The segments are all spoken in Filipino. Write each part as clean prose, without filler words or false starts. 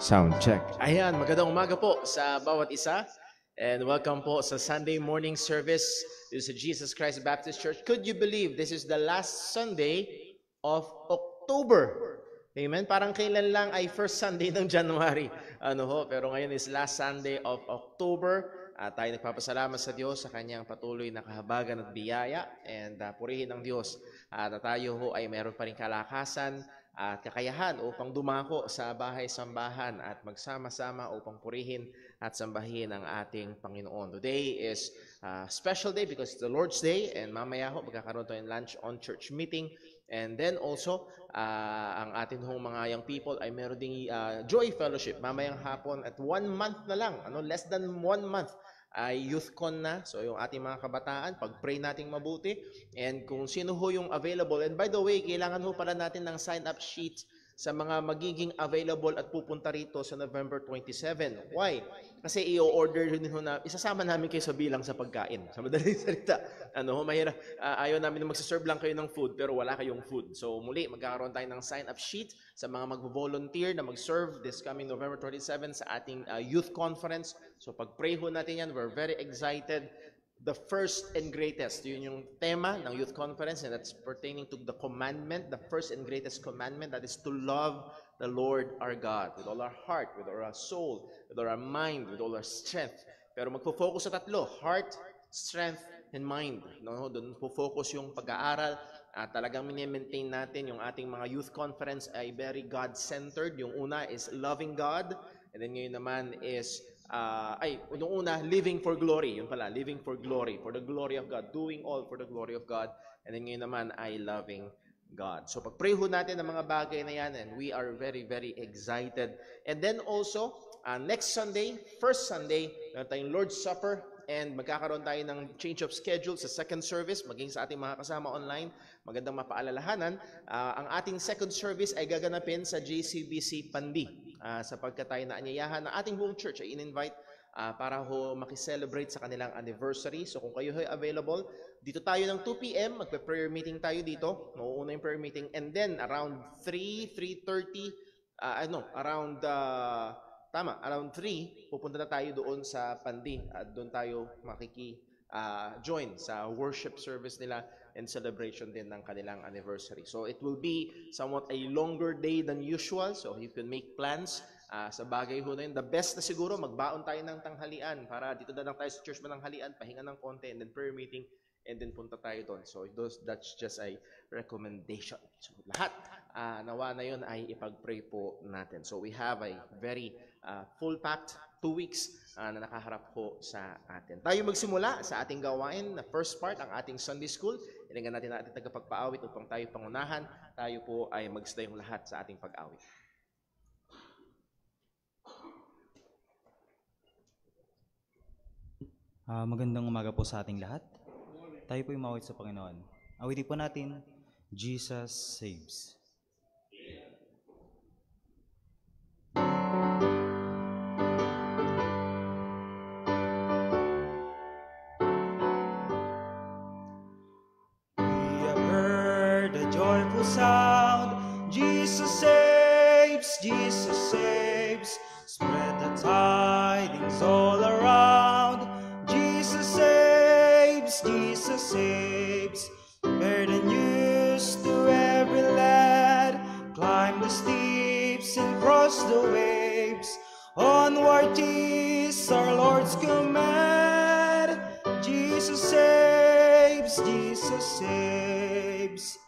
Sound check. Ayan, magandang umaga po sa bawat isa. And welcome po sa Sunday morning service dito sa Jesus Christ Baptist Church. Could you believe this is the last Sunday of October? Amen? Parang kailan lang ay first Sunday ng January. Pero ngayon is last Sunday of October. Tayo nagpapasalamat sa Diyos sa kanyang patuloy na kahabagan at biyaya. And purihin ang Diyos. Tayo ay meron pa rin kalakasan at kakayahan upang dumako sa bahay-sambahan at magsama-sama upang purihin at sambahin ang ating Panginoon. Today is a special day because it's the Lord's Day, and mamaya ho magkakaroon tayo ng lunch on church meeting. And then also, ang ating mga young people ay meron ding Joy Fellowship mamayang hapon at 1 month na lang, less than 1 month ay YouthCon na. So yung ating mga kabataan, pag-pray nating mabuti. And kung sino ho yung available. And by the way, kailangan ho pala natin ng sign-up sheet sa mga magiging available at pupunta rito sa November 27. Why? Kasi i-order rin ho na, isasama namin kayo sa bilang sa pagkain. Sa madaling salita. Mahirap. Ayaw namin na magsaserve lang kayo ng food pero wala kayong food. So muli, magkakaroon tayo ng sign-up sheet sa mga mag-volunteer na mag-serve this coming November 27 sa ating youth conference. So pag-pray ho natin yan, we're very excited. The first and greatest, yun yung tema ng youth conference, and that's pertaining to the commandment, the first and greatest commandment, that is to love the Lord our God with all our heart, with all our soul, with all our mind, with all our strength. Pero magpo-focus sa tatlo, heart, strength, and mind. Doon po-focus yung pag-aaral. Talagang mini-maintain natin yung ating mga youth conference ay very God-centered. Yung una is loving God, and then ngayon naman is nung una, living for glory. Yun pala, living for glory, for the glory of God, doing all for the glory of God. And then ngayon naman ay loving God. So pag-pray ho natin ang mga bagay na yan, and we are very, very excited. And then also, next Sunday, first Sunday, meron tayong Lord's Supper, and magkakaroon tayo ng change of schedule sa second service, maging sa ating mga kasama online. Magandang mapaalalahanan, ang ating second service ay gaganapin sa JCBC Pandi, sapagkat tayo naanyayahan na ating buong church ay in-invite para ho makiselebrate sa kanilang anniversary. So kung kayo ay available, dito tayo ng 2 p.m., magpe-prayer meeting tayo dito, mauuna yung prayer meeting, and then around 3:30, around 3, pupunta na tayo doon sa Pandi at doon tayo join sa worship service nila and celebration din ng kanilang anniversary. So it will be somewhat a longer day than usual, so you can make plans sa bagay ho na yun. The best na siguro, magbaon tayo ng tanghalian para dito na lang tayo sa church mananghalian, pahinga ng konti, and then prayer meeting, and then punta tayo doon. So that's just a recommendation. So lahat, nawa na yun ay ipag-pray po natin. So we have a very full-packed 2 weeks na nakaharap po sa atin. Tayo magsimula sa ating gawain na first part, ang ating Sunday School. Ilingan natin ang ating tagapagpaawit upang tayo pangunahan. Tayo po ay magstayong lahat sa ating pag-awit. Magandang umaga po sa ating lahat. Tayo po umawit sa Panginoon. Awitin po natin, Jesus Saves. Sound, Jesus saves, Jesus saves. Spread the tidings all around. Jesus saves, Jesus saves. Bear the news to every lad. Climb the steeps and cross the waves. Onward is our Lord's command. Jesus saves, Jesus saves.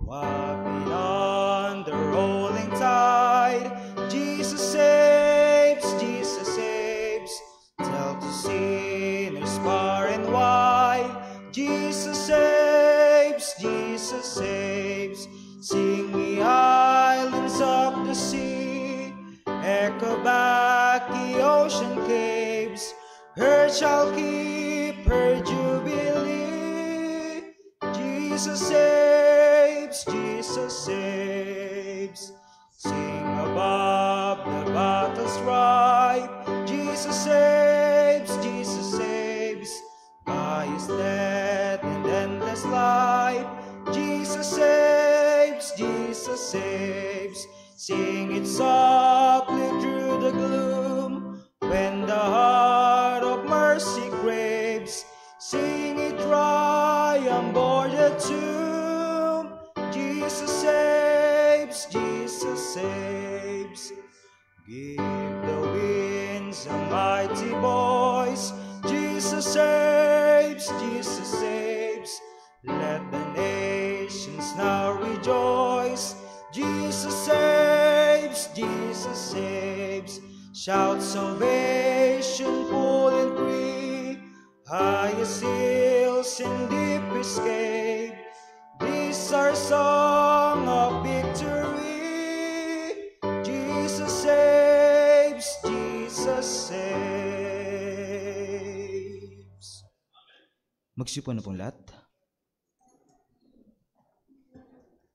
Walking on the rolling tide, Jesus saves, Jesus saves. Tell to sinners far and wide, Jesus saves, Jesus saves. Sing ye islands of the sea, echo back the ocean caves. Earth shall keep her jubilee. Jesus saves, Jesus saves. Sing above the battle's ripe, Jesus saves, Jesus saves. By his death and endless life, Jesus saves, Jesus saves. Sing it softly through a mighty voice. Jesus saves, Jesus saves. Let the nations now rejoice. Jesus saves, Jesus saves. Shout salvation full and free. Highest hills and deep escape. This our song of victory. Jesus saves, Jesus saves. Magsipo na pong lahat.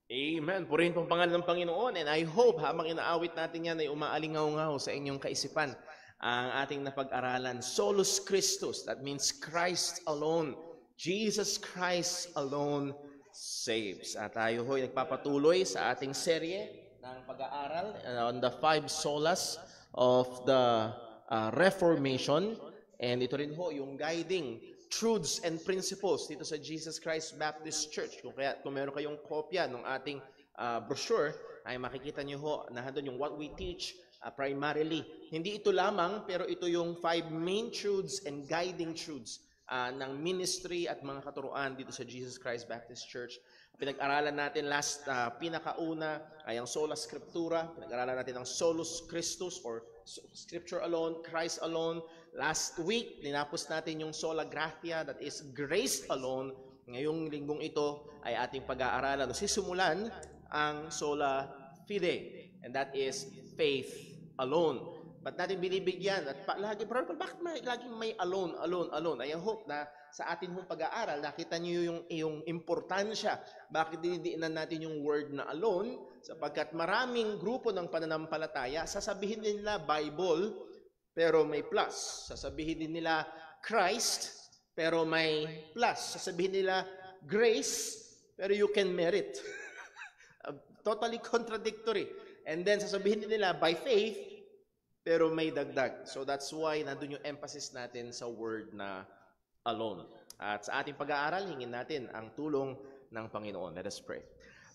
Amen. Purihin pong pangalan ng Panginoon. And I hope habang inaawit natin yan ay umaalingaw-ngaw sa inyong kaisipan ang ating napag-aralan. Solus Christus. That means Christ alone. Jesus Christ alone saves. At tayo ho'y nagpapatuloy sa ating serye ng pag-aaral on the 5 solas of the Reformation. And ito rin ho yung guiding truths and principles dito sa Jesus Christ Baptist Church. Kung meron kayong kopya ng ating brochure, ay makikita nyo ho na handun yung what we teach primarily. Hindi ito lamang, pero ito yung 5 main truths and guiding truths ng ministry at mga katuruan dito sa Jesus Christ Baptist Church. Pinag-aralan natin pinakauna ay ang Sola Scriptura. Pinag-aralan natin ang Solus Christus or Scripture alone, Christ alone. Last week, linapos natin yung Sola Gratia, that is grace alone. Ngayong linggong ito ay ating pag-aaralan. Sisimulan ang Sola Fide, and that is faith alone. Ba't natin binibigyan? At bakit laging may alone? I hope na sa atin hong pag-aaral, nakita niyo yung importansya. Bakit dinidiinan natin yung word na alone? Sapagkat maraming grupo ng pananampalataya, sasabihin nila Bible, pero may plus. Sasabihin din nila Christ, pero may plus. Sasabihin nila grace, pero you can merit. Totally contradictory. And then sasabihin nila by faith, pero may dagdag. So that's why nandun yung emphasis natin sa word na alone. At sa ating pag-aaral, hingin natin ang tulong ng Panginoon. Let us pray.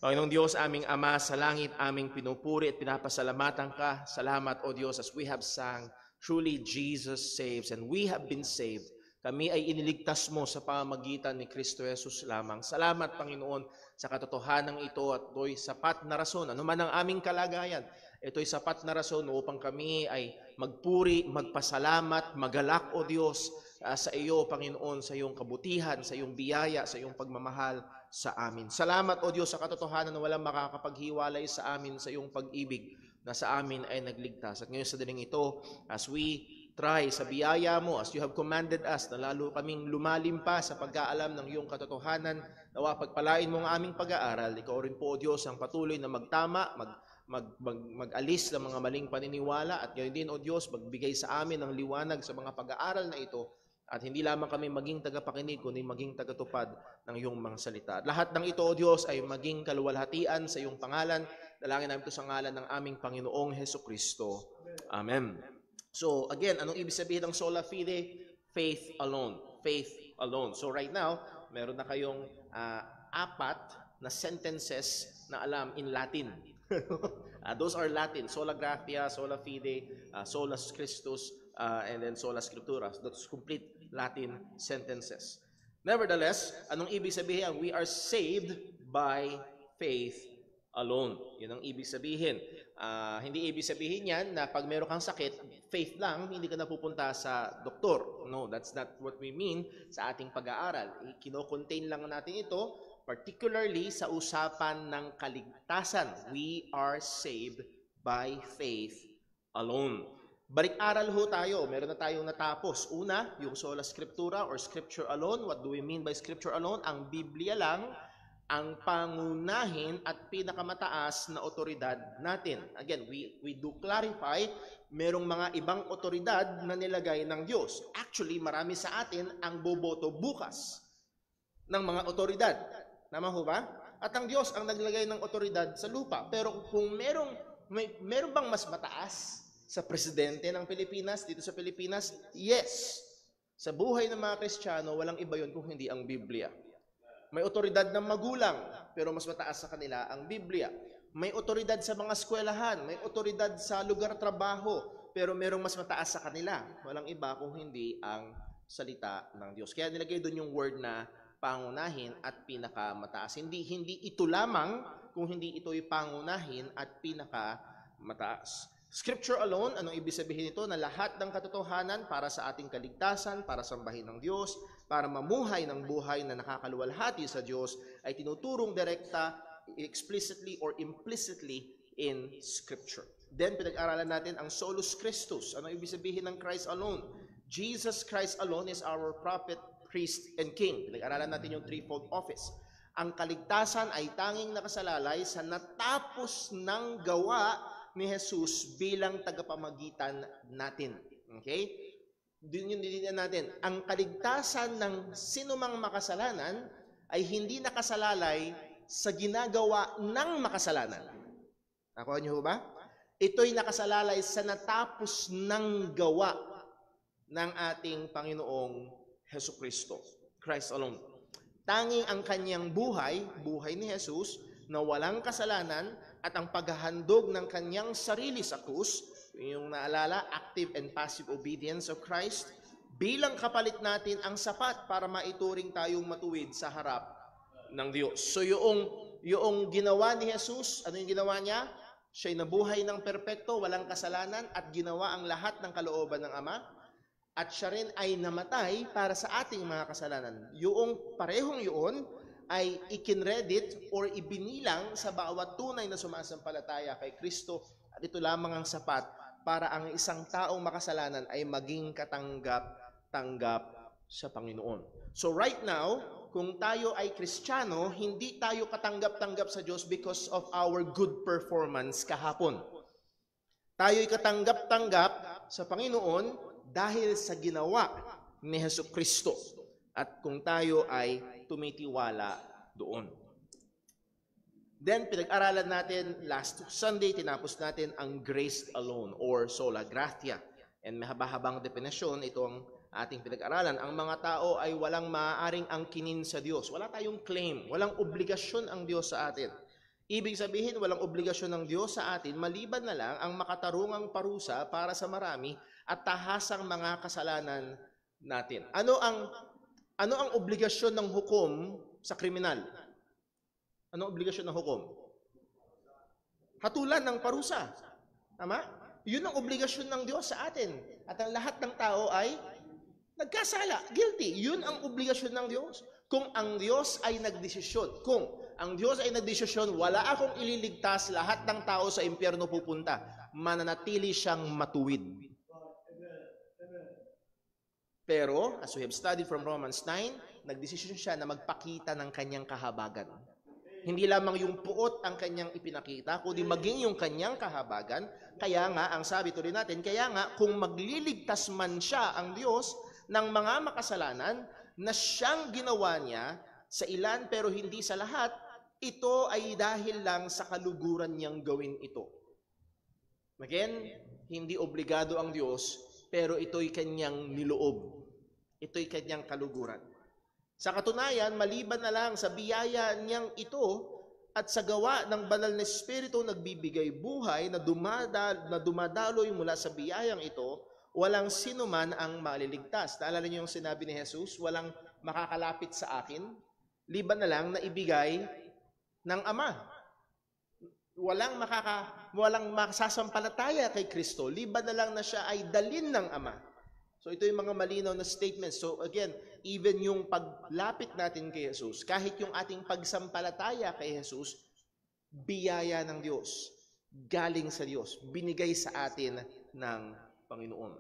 Panginoong Diyos, aming Ama sa langit, aming pinupuri at pinapasalamatan ka. Salamat, O Diyos, as we have sang, truly Jesus saves, and we have been saved. Kami ay iniligtas mo sa pamamagitan ni Kristo Jesus lamang. Salamat, Panginoon, sa katotohanan ito at ito'y sapat na rason. Ano man ang aming kalagayan, ito'y sapat na rason upang kami ay magpuri, magpasalamat, magalak, O Diyos, sa iyo, Panginoon, sa iyong kabutihan, sa iyong biyaya, sa iyong pagmamahal sa amin. Salamat, O Diyos, sa katotohanan na walang makakapaghiwalay sa amin sa iyong pag-ibig na sa amin ay nagligtas. At ngayon sa dining ito, as we try sa biyaya mo, as you have commanded us, na lalo kaming lumalim pa sa pagkaalam ng iyong katotohanan, nawa pagpalain mo ang aming pag-aaral. Ikaw rin po, O Diyos, ang patuloy na magtama, mag-alis ng mga maling paniniwala, at ngayon din, O Diyos, magbigay sa amin ng liwanag sa mga pag-aaral na ito, at hindi lamang kami maging tagapakinig, kundi maging tagatupad ng iyong mga salita. At lahat ng ito, O Diyos, ay maging kaluwalhatian sa iyong pangalan. Dalangin namin ito sa ngalan ng aming Panginoong Hesukristo. Amen. So, again, anong ibig sabihin ng Sola Fide? Faith alone. Faith alone. So, right now, meron na kayong 4 na sentences na alam in Latin. Those are Latin. Sola Gratia, Sola Fide, Solus Christus, and then Sola Scriptura. That's complete Latin sentences. Nevertheless, anong ibig sabihin? We are saved by faith alone. Yun ang ibig sabihin. Hindi ibig sabihin yan na pag meron kang sakit, faith lang, hindi ka napupunta sa doktor. No, that's not what we mean sa ating pag-aaral. Kino-contain lang natin ito, particularly sa usapan ng kaligtasan. We are saved by faith alone. Balik-aral ho tayo. Meron na tayong natapos. Una, yung Sola Scriptura or Scripture alone. What do we mean by Scripture alone? Ang Biblia lang ang pangunahin at pinakamataas na otoridad natin. Again, we do clarify, merong mga ibang otoridad na nilagay ng Diyos. Actually, marami sa atin ang boboto bukas ng mga otoridad. Tama ho ba? At ang Diyos ang naglagay ng otoridad sa lupa. Pero kung meron bang mas mataas sa presidente ng Pilipinas, dito sa Pilipinas? Yes. Sa buhay ng mga Kristiyano, walang iba yun kung hindi ang Biblia. May otoridad ng magulang, pero mas mataas sa kanila ang Biblia. May otoridad sa mga eskwelahan, may otoridad sa lugar trabaho, pero merong mas mataas sa kanila. Walang iba kung hindi ang salita ng Diyos. Kaya nilagay doon yung word na pangunahin at pinakamataas. Hindi ito lamang, kung hindi ito'y pangunahin at pinakamataas. Scripture alone, anong ibig sabihin nito? Na lahat ng katotohanan para sa ating kaligtasan, para sambahin ng Diyos, para mamuhay ng buhay na nakakaluwalhati sa Diyos, ay tinuturong direkta, explicitly or implicitly in Scripture. Then, pinag-aralan natin ang solus Christus. Ano ibig sabihin ng Christ alone? Jesus Christ alone is our prophet, priest, and king. Pinag-aralan natin yung threefold office. Ang kaligtasan ay tanging nakasalalay sa natapos ng gawa ni Jesus bilang tagapamagitan natin. Okay? Din natin. Ang kaligtasan ng sinumang makasalanan ay hindi nakasalalay sa ginagawa ng makasalanan. Nakuha niyo ba? Ito'y nakasalalay sa natapos ng gawa ng ating Panginoong Hesukristo. Christ alone. Tanging ang kanyang buhay ni Jesus, na walang kasalanan, at ang paghahandog ng kanyang sarili sa krus, yung naalala, active and passive obedience of Christ, bilang kapalit natin ang sapat para maituring tayong matuwid sa harap ng Diyos. So yung ginawa ni Jesus, ano yung ginawa niya? Siya'y nabuhay ng perpekto, walang kasalanan, at ginawa ang lahat ng kalooban ng Ama. At siya rin ay namatay para sa ating mga kasalanan. Yung parehong yun ay ikinredit or ibinilang sa bawat tunay na sumasampalataya kay Kristo. At ito lamang ang sapat para ang isang taong makasalanan ay maging katanggap-tanggap sa Panginoon. So right now, kung tayo ay Kristiyano, hindi tayo katanggap-tanggap sa Diyos because of our good performance kahapon. Tayo'y katanggap-tanggap sa Panginoon dahil sa ginawa ni Hesukristo. At kung tayo ay tumitiwala doon. Then, pinag-aralan natin last Sunday, tinapos natin ang grace alone or sola gratia. And mahaba-habang definisyon, ito ang ating pinag-aralan. Ang mga tao ay walang maaaring angkinin sa Diyos. Wala tayong claim, walang obligasyon ang Diyos sa atin. Ibig sabihin, walang obligasyon ng Diyos sa atin, maliban na lang ang makatarungang parusa para sa marami at tahasang mga kasalanan natin. Ano ang obligasyon ng hukom sa kriminal? Ano ang obligasyon ng hukom? Hatulan ng parusa. Tama? Yun ang obligasyon ng Diyos sa atin. At ang lahat ng tao ay nagkasala, guilty. Yun ang obligasyon ng Diyos. Kung ang Diyos ay nagdesisyon, wala akong ililigtas, lahat ng tao sa impyerno pupunta, mananatili siyang matuwid. Pero, as we have studied from Romans 9, nagdesisyon siya na magpakita ng kanyang kahabagan. Hindi lamang yung puot ang kanyang ipinakita, kundi maging yung kanyang kahabagan. Kaya nga, ang sabi tuloy natin, kaya nga, kung magliligtas man siya ang Diyos ng mga makasalanan na siyang ginawa niya sa ilan pero hindi sa lahat, ito ay dahil lang sa kaluguran niyang gawin ito. Again, hindi obligado ang Diyos, pero ito'y kanyang niloob. Ito'y kanyang kaluguran. Sa katunayan, maliban na lang sa biyaya niyang ito at sa gawa ng banal na Espiritu nagbibigay buhay na dumadaloy mula sa biyayang ito, walang sino man ang maliligtas. Naalala niyo yung sinabi ni Jesus, walang makakalapit sa akin, liban na lang na ibigay ng Ama. Walang makasasampalataya kay Kristo, liban na lang na siya ay dalin ng Ama. So ito yung mga malinaw na statements. So again, even yung paglapit natin kay Jesus, kahit yung ating pagsampalataya kay Jesus, biyaya ng Diyos, galing sa Diyos, binigay sa atin ng Panginoon.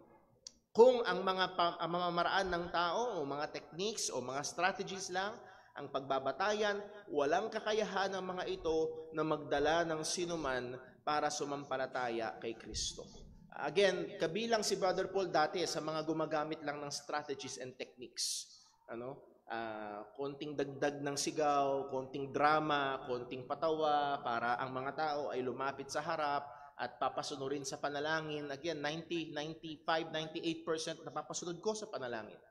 Kung ang mga pamamaraan ng tao o mga techniques o mga strategies lang ang pagbabatayan, walang kakayahan ng mga ito na magdala ng sinuman para sumampalataya kay Kristo. Again, kabilang si Brother Paul dati sa mga gumagamit lang ng strategies and techniques. Konting dagdag ng sigaw, konting drama, konting patawa para ang mga tao ay lumapit sa harap at papasunurin sa panalangin. Again, 95, 98% napapasunod ko sa panalangin.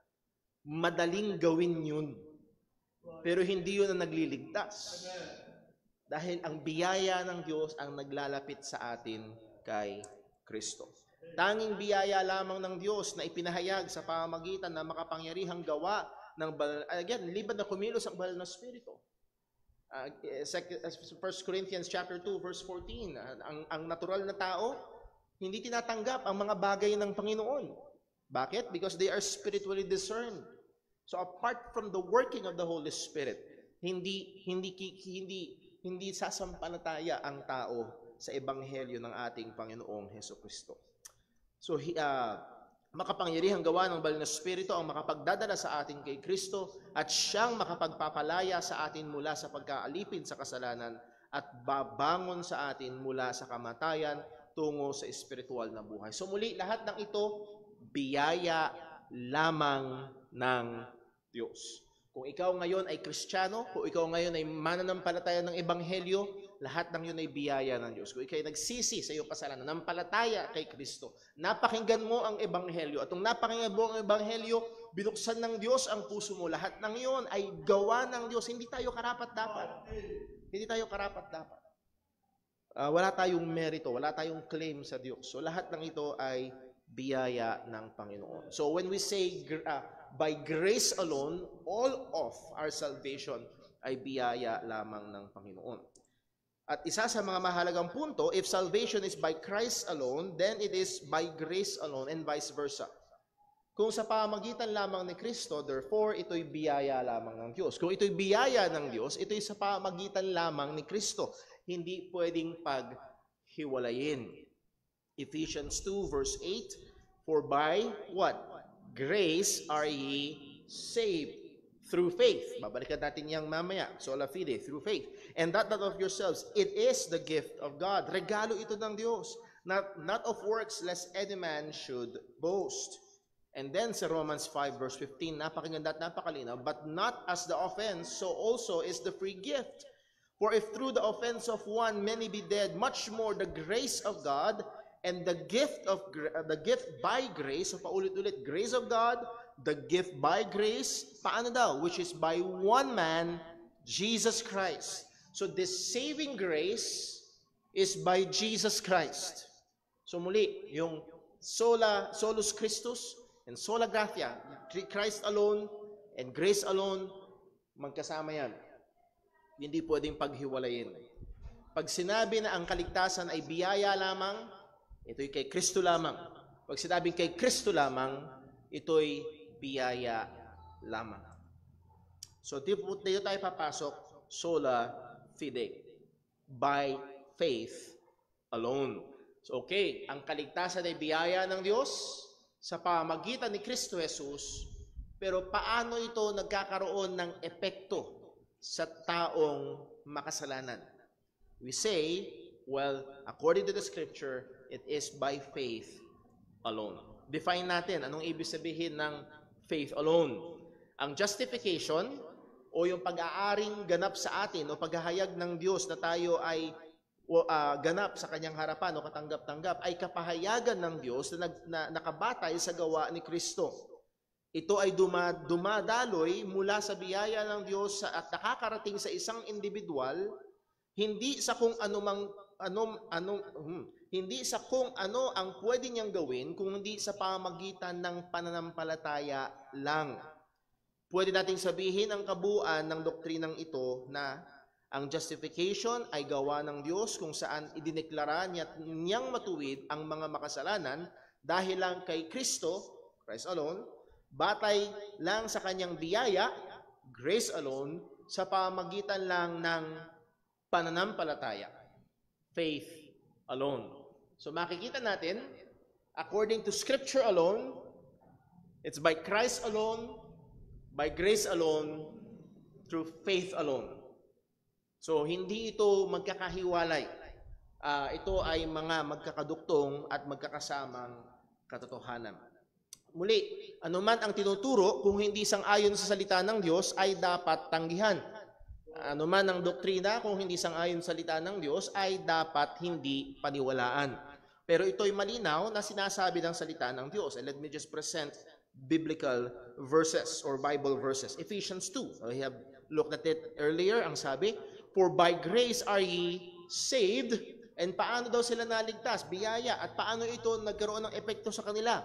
Madaling gawin yun. Pero hindi yun ang nagliligtas. Dahil ang biyaya ng Diyos ang naglalapit sa atin kay Kristo. Tanging biyaya lamang ng Diyos na ipinahayag sa pamamagitan ng makapangyarihang gawa ng again, liban na kumilos ang banal na Espiritu. 1 Corinthians chapter 2 verse 14, ang natural na tao hindi tinatanggap ang mga bagay ng Panginoon. Bakit? Because they are spiritually discerned. So apart from the working of the Holy Spirit, hindi sasampalataya ang tao sa ebanghelyo ng ating Panginoong Hesukristo. So makapangyarihang gawa ng banal na Espiritu ang makapagdadala sa atin kay Kristo at siyang makapagpapalaya sa atin mula sa pagkaalipin sa kasalanan at babangon sa atin mula sa kamatayan tungo sa espiritual na buhay. So muli, lahat ng ito, biyaya lamang ng Diyos. Kung ikaw ngayon ay Kristiyano, kung ikaw ngayon ay mananampalataya ng Ebanghelyo, lahat ng yun ay biyaya ng Diyos. Kung ikaw ay nagsisi sa iyong kasalanan, nampalataya kay Kristo, napakinggan mo ang Ebanghelyo, at kung napakinggan mo ang Ebanghelyo, binuksan ng Diyos ang puso mo, lahat ng yun ay gawa ng Diyos. Hindi tayo karapat-dapat. Hindi tayo karapat-dapat. Wala tayong merito, wala tayong claim sa Diyos. So lahat ng ito ay biyaya ng Panginoon. So when we say by grace alone, all of our salvation ay biyaya lamang ng Panginoon. At isa sa mga mahalagang punto, if salvation is by Christ alone, then it is by grace alone and vice versa. Kung sa pamagitan lamang ni Kristo, therefore, ito'y biyaya lamang ng Diyos. Kung ito'y biyaya ng Diyos, ito'y sa pamagitan lamang ni Kristo. Hindi pwedeng paghiwalayin. Ephesians 2 verse 8, for by what? Grace are ye saved through faith. Babalikan natin yang mamaya. Sola fide, through faith. And that of yourselves, it is the gift of God. Regalo ito ng Diyos. Not of works, lest any man should boast. And then sa Romans 5 verse 15, napakaganda at napakalinaw, but not as the offense, so also is the free gift. For if through the offense of one many be dead, much more the grace of God and the gift by grace, so paulit-ulit, grace of God, the gift by grace, paano daw? Which is by one man, Jesus Christ. So this saving grace is by Jesus Christ. So muli, yung solus Christus and sola gratia, Christ alone and grace alone, magkasama yan. Hindi pwedeng paghiwalayin. Pag sinabi na ang kaligtasan ay biyaya lamang, ito'y kay Kristo lamang. Pag sinabing kay Kristo lamang, ito'y biyaya lamang. So, dito tayo papasok, sola fide, by faith alone. So, okay, ang kaligtasan ay biyaya ng Diyos sa pamagitan ni Kristo Jesus, pero paano ito nagkakaroon ng epekto sa taong makasalanan? We say, well, according to the scripture, it is by faith alone. Define natin, anong ibig sabihin ng faith alone? Ang justification, o yung pag-aaring ganap sa atin, o paghahayag ng Diyos na tayo ay ganap sa kanyang harapan, o katanggap-tanggap, ay kapahayagan ng Diyos na nakabatay sa gawa ni Kristo. Ito ay dumadaloy mula sa biyaya ng Diyos at nakakarating sa isang individual, hindi sa kung hindi sa kung ano ang pwede niyang gawin, kung hindi sa pamagitan ng pananampalataya lang. Pwede nating sabihin ang kabuuan ng doktrinang ito na ang justification ay gawa ng Diyos kung saan idineklara niyang matuwid ang mga makasalanan dahil lang kay Kristo, Christ alone, batay lang sa kanyang biyaya, grace alone, sa pamagitan lang ng pananampalataya, faith alone. So makikita natin, according to Scripture alone, it's by Christ alone, by grace alone, through faith alone. So hindi ito magkakahiwalay. Ito ay mga magkakaduktong at magkakasamang katotohanan. Muli, anuman ang tinuturo, kung hindi sang-ayon sa salita ng Diyos, ay dapat tanggihan. Anuman ang doktrina, kung hindi sang-ayon sa salita ng Diyos, ay dapat hindi paniwalaan. Pero ito'y malinaw na sinasabi ng salita ng Diyos. And let me just present biblical verses or Bible verses. Ephesians 2. We have looked at it earlier. Ang sabi, for by grace are ye saved And paano daw sila naligtas? Biyaya. At paano ito nagkaroon ng epekto sa kanila?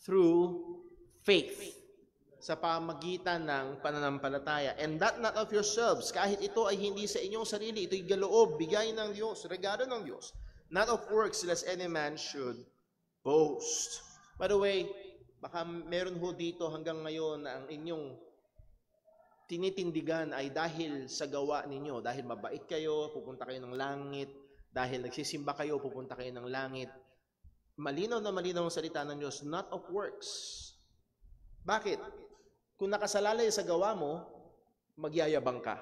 Through faith. Sa pamagitan ng pananampalataya. And that not of yourselves. Kahit ito ay hindi sa inyong sarili. Ito'y galoob, bigay ng Diyos, regalo ng Diyos. Not of works, lest any man should boast. By the way, baka meron ho dito hanggang ngayon na ang inyong tinitindigan ay dahil sa gawa ninyo. Dahil mabait kayo, pupunta kayo ng langit. Dahil nagsisimba kayo, pupunta kayo ng langit. Malinaw na malinaw ang salita ng Diyos, not of works. Bakit? Kung nakasalalay sa gawa mo, magyayabang ka.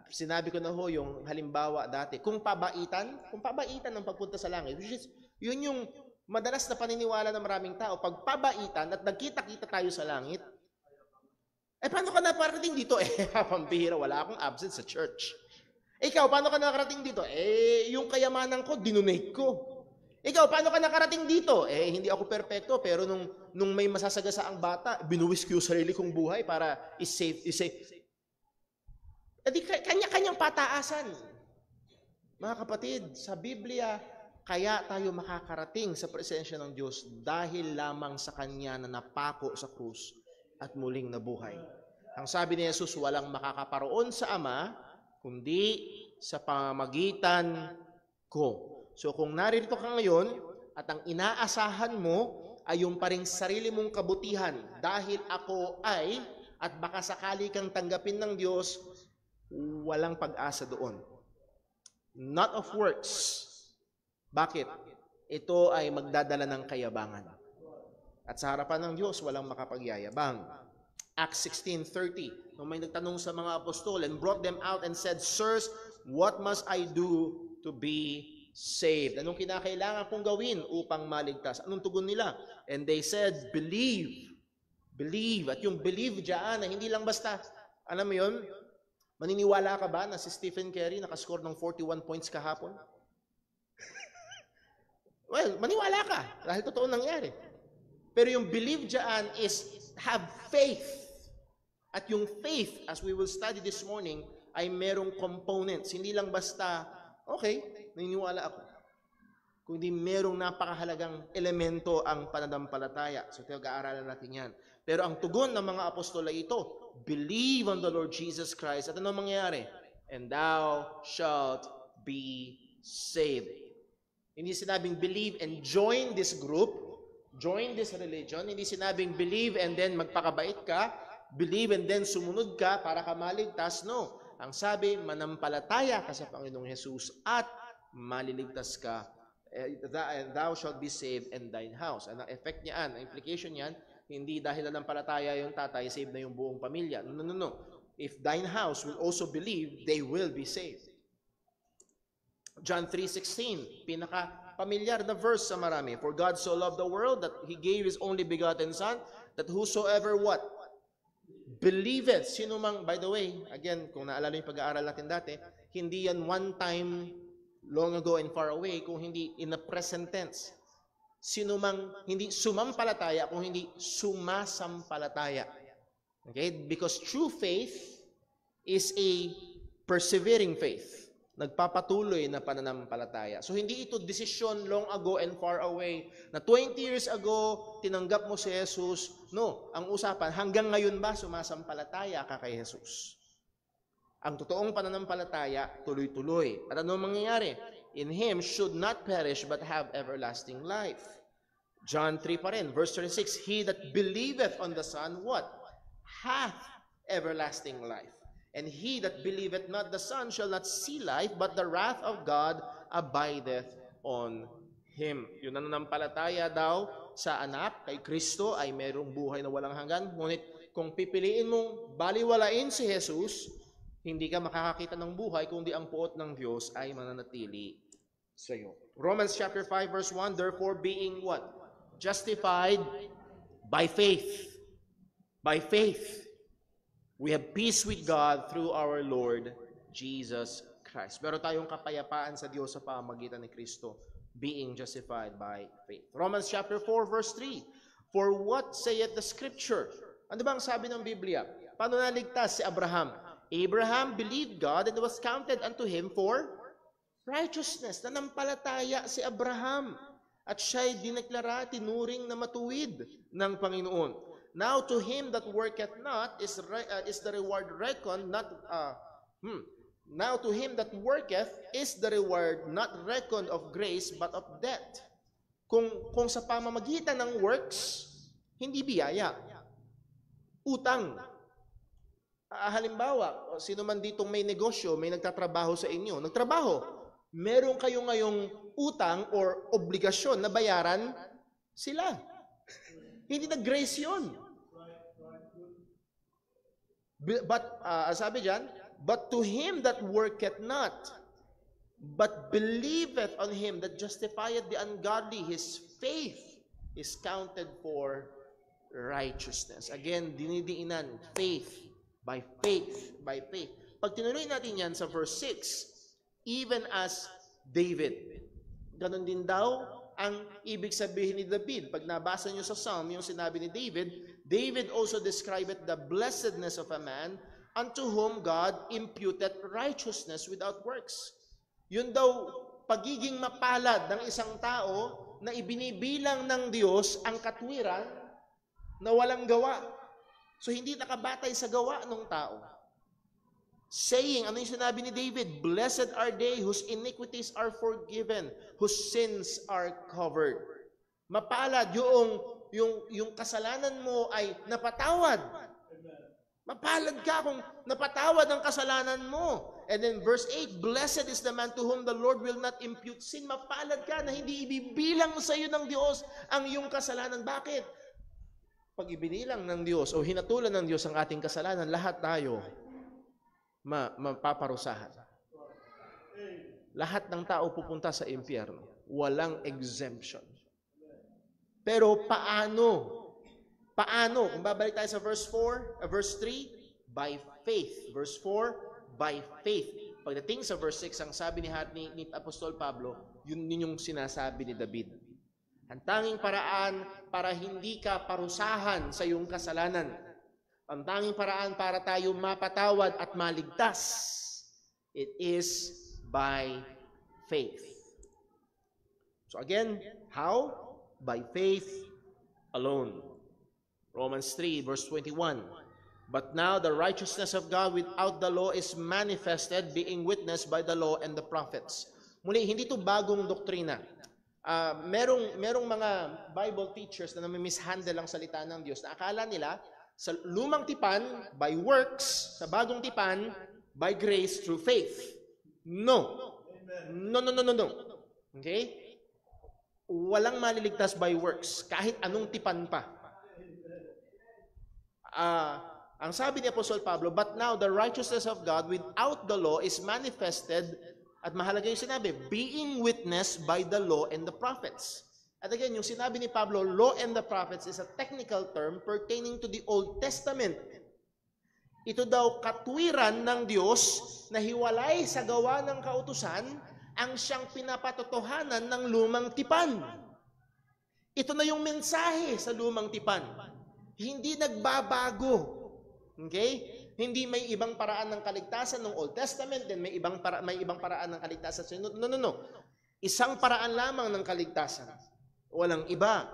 Sinabi ko na ho yung halimbawa dati. Kung pabaitan ng pagpunta sa langit, which is, yun yung madalas na paniniwala ng maraming tao. Pag pabaitan at nagkita-kita tayo sa langit, paano ka naparating dito? Pambihira, wala akong absent sa church. Ikaw, paano ka nakarating dito? Yung kayamanan ko, dinonate ko. Ikaw, paano ka nakarating dito? Hindi ako perpekto, pero nung may masasagasa ang bata, binuwis ko yung sarili kong buhay para is-save. Kanya-kanyang pataasan. Mga kapatid, sa Biblia, kaya tayo makakarating sa presensya ng Diyos dahil lamang sa Kanya na napako sa krus at muling nabuhay. Ang sabi ni Jesus, walang makakaparoon sa Ama, kundi sa pamamagitan ko. So kung narito ka ngayon at ang inaasahan mo ay yung paring sarili mong kabutihan dahil ako ay at baka sakali kang tanggapin ng Diyos, walang pag-asa doon. Not of works. Bakit? Ito ay magdadala ng kayabangan. At sa harapan ng Diyos, walang makapagyayabang. Acts 16:30, nung may nagtanong sa mga apostol and brought them out and said, Sirs, what must I do to be saved? Anong kinakailangan kong gawin upang maligtas? Anong tugon nila? And they said, believe. Believe. At yung believe dyan, na hindi lang basta, alam mo yun, maniniwala ka ba na si Stephen Curry nakascore ng 41 points kahapon? Well, maniwala ka, dahil totoo nangyari. Pero yung believe dyan is have faith. At yung faith, as we will study this morning, ay merong components. Hindi lang basta, okay, naniniwala ako. Kundi merong napakahalagang elemento ang pananampalataya. So, pag-aaralan natin yan. Pero ang tugon ng mga apostol ay ito, believe on the Lord Jesus Christ. At ano mangyayari? And thou shalt be saved. Hindi sinabing believe and join this group, join this religion. Hindi sinabing believe and then magpakabait ka, believe and then sumunod ka para ka maligtas. No. Ang sabi, manampalataya ka sa Panginoong Jesus at maliligtas ka. Thou shalt be saved and thine house. Ang effect niyan, ang implication niyan, hindi dahil nanampalataya yung tatay, save na yung buong pamilya. No. If thine house will also believe, they will be saved. John 3:16, pinaka-pamilyar na verse sa marami. For God so loved the world that He gave His only begotten Son, that whosoever what? Believeth. Sino mang, by the way, again, kung naalala yung pag-aaral natin dati, hindi yan one time, long ago and far away, kung hindi in the present tense. Sino mang hindi sumampalataya, kung hindi sumasampalataya. Okay? Because true faith is a persevering faith. Nagpapatuloy na pananampalataya. So hindi ito desisyon long ago and far away na 20 years ago tinanggap mo si Jesus. No, ang usapan, hanggang ngayon ba sumasampalataya ka kay Jesus? Ang totoong pananampalataya, tuloy-tuloy. At ano mangyayari? In Him should not perish but have everlasting life. John 3 pa rin, verse 36, He that believeth on the Son, what? Hath everlasting life. And he that believeth not the Son shall not see life, but the wrath of God abideth on him. Yung nananampalataya daw sa anak, kay Kristo, ay mayroong buhay na walang hanggan. Ngunit kung pipiliin mong baliwalain si Jesus, hindi ka makakakita ng buhay, kundi ang puot ng Diyos ay mananatili sa iyo. Romans chapter 5 verse 1, therefore being what? Justified by faith. By faith. We have peace with God through our Lord Jesus Christ. Meron tayong kapayapaan sa Diyos sa pamamagitan ni Kristo, being justified by faith. Romans chapter 4 verse 3. For what saith the scripture? Ano bang sabi ng Biblia? Paano naligtas si Abraham? Abraham believed God and it was counted unto him for Righteousness, nanampalataya si Abraham. At siya'y dineklara, tinuring na matuwid ng Panginoon. Now to him that worketh not is the reward reckoned not Now to him that worketh is the reward not reckoned of grace but of debt. Kung sa pamamagitan ng works, hindi biyaya. Utang. Halimbawa, sino man ditong may negosyo, may nagtatrabaho sa inyo, nagtrabaho. Meron kayo ngayong utang or obligasyon na bayaran sila. Hindi na grace yun. But, sabi dyan, but to him that worketh not, but believeth on him that justifieth the ungodly, his faith is counted for righteousness. Again, dinidiinan, faith, by faith, by faith. Pag tinuloy natin yan sa verse 6, even as David. Ganon din daw ang ibig sabihin ni David. Pag nabasa nyo sa Psalm, yung sinabi ni David, David also described the blessedness of a man unto whom God imputed righteousness without works. Yun daw, pagiging mapalad ng isang tao na ibinibilang ng Diyos ang katwiran na walang gawa. So, hindi nakabatay sa gawa ng tao. Saying, ano yung sinabi ni David? Blessed are they whose iniquities are forgiven, whose sins are covered. Mapalad yung kasalanan mo ay napatawad. Mapalad ka kung napatawad ang kasalanan mo. And then verse 8, blessed is the man to whom the Lord will not impute sin. Mapalad ka na hindi ibibilang sa iyo ng Diyos ang iyong kasalanan. Bakit? Pag ibinilang ng Diyos o hinatulan ng Diyos ang ating kasalanan, lahat tayo mapaparusahan. Lahat ng tao pupunta sa impyerno. Walang exemption. Pero paano? Paano? Kung babalik tayo sa verse 3, by faith. Verse 4, by faith. Pagdating sa verse 6, ang sabi ni Apostol Pablo, yun yung sinasabi ni David. Ang tanging paraan para hindi ka parusahan sa iyong kasalanan. Ang tanging paraan para tayo mapatawad at maligtas, it is by faith. So again, how? By faith alone. Romans 3 verse 21. But now the righteousness of God without the law is manifested, being witnessed by the law and the prophets. Muli, hindi ito bagong doktrina. Merong mga Bible teachers na nami-mishandle ang salita ng Diyos na akala nila sa lumang tipan, by works, sa bagong tipan, by grace through faith. No. No. Okay? Walang maliligtas by works, kahit anong tipan pa. Ang sabi ni Apostol Pablo, but now the righteousness of God without the law is manifested, at mahalaga yung sinabi, being witnessed by the law and the prophets. At again, yung sinabi ni Pablo, law and the prophets is a technical term pertaining to the Old Testament. Ito daw katwiran ng Diyos na hiwalay sa gawa ng kautusan ang siyang pinapatotohanan ng lumang tipan. Ito na yung mensahe sa lumang tipan. Hindi nagbabago. Okay? Hindi may ibang paraan ng kaligtasan ng Old Testament, then may ibang paraan ng kaligtasan sa No. Isang paraan lamang ng kaligtasan. Walang iba.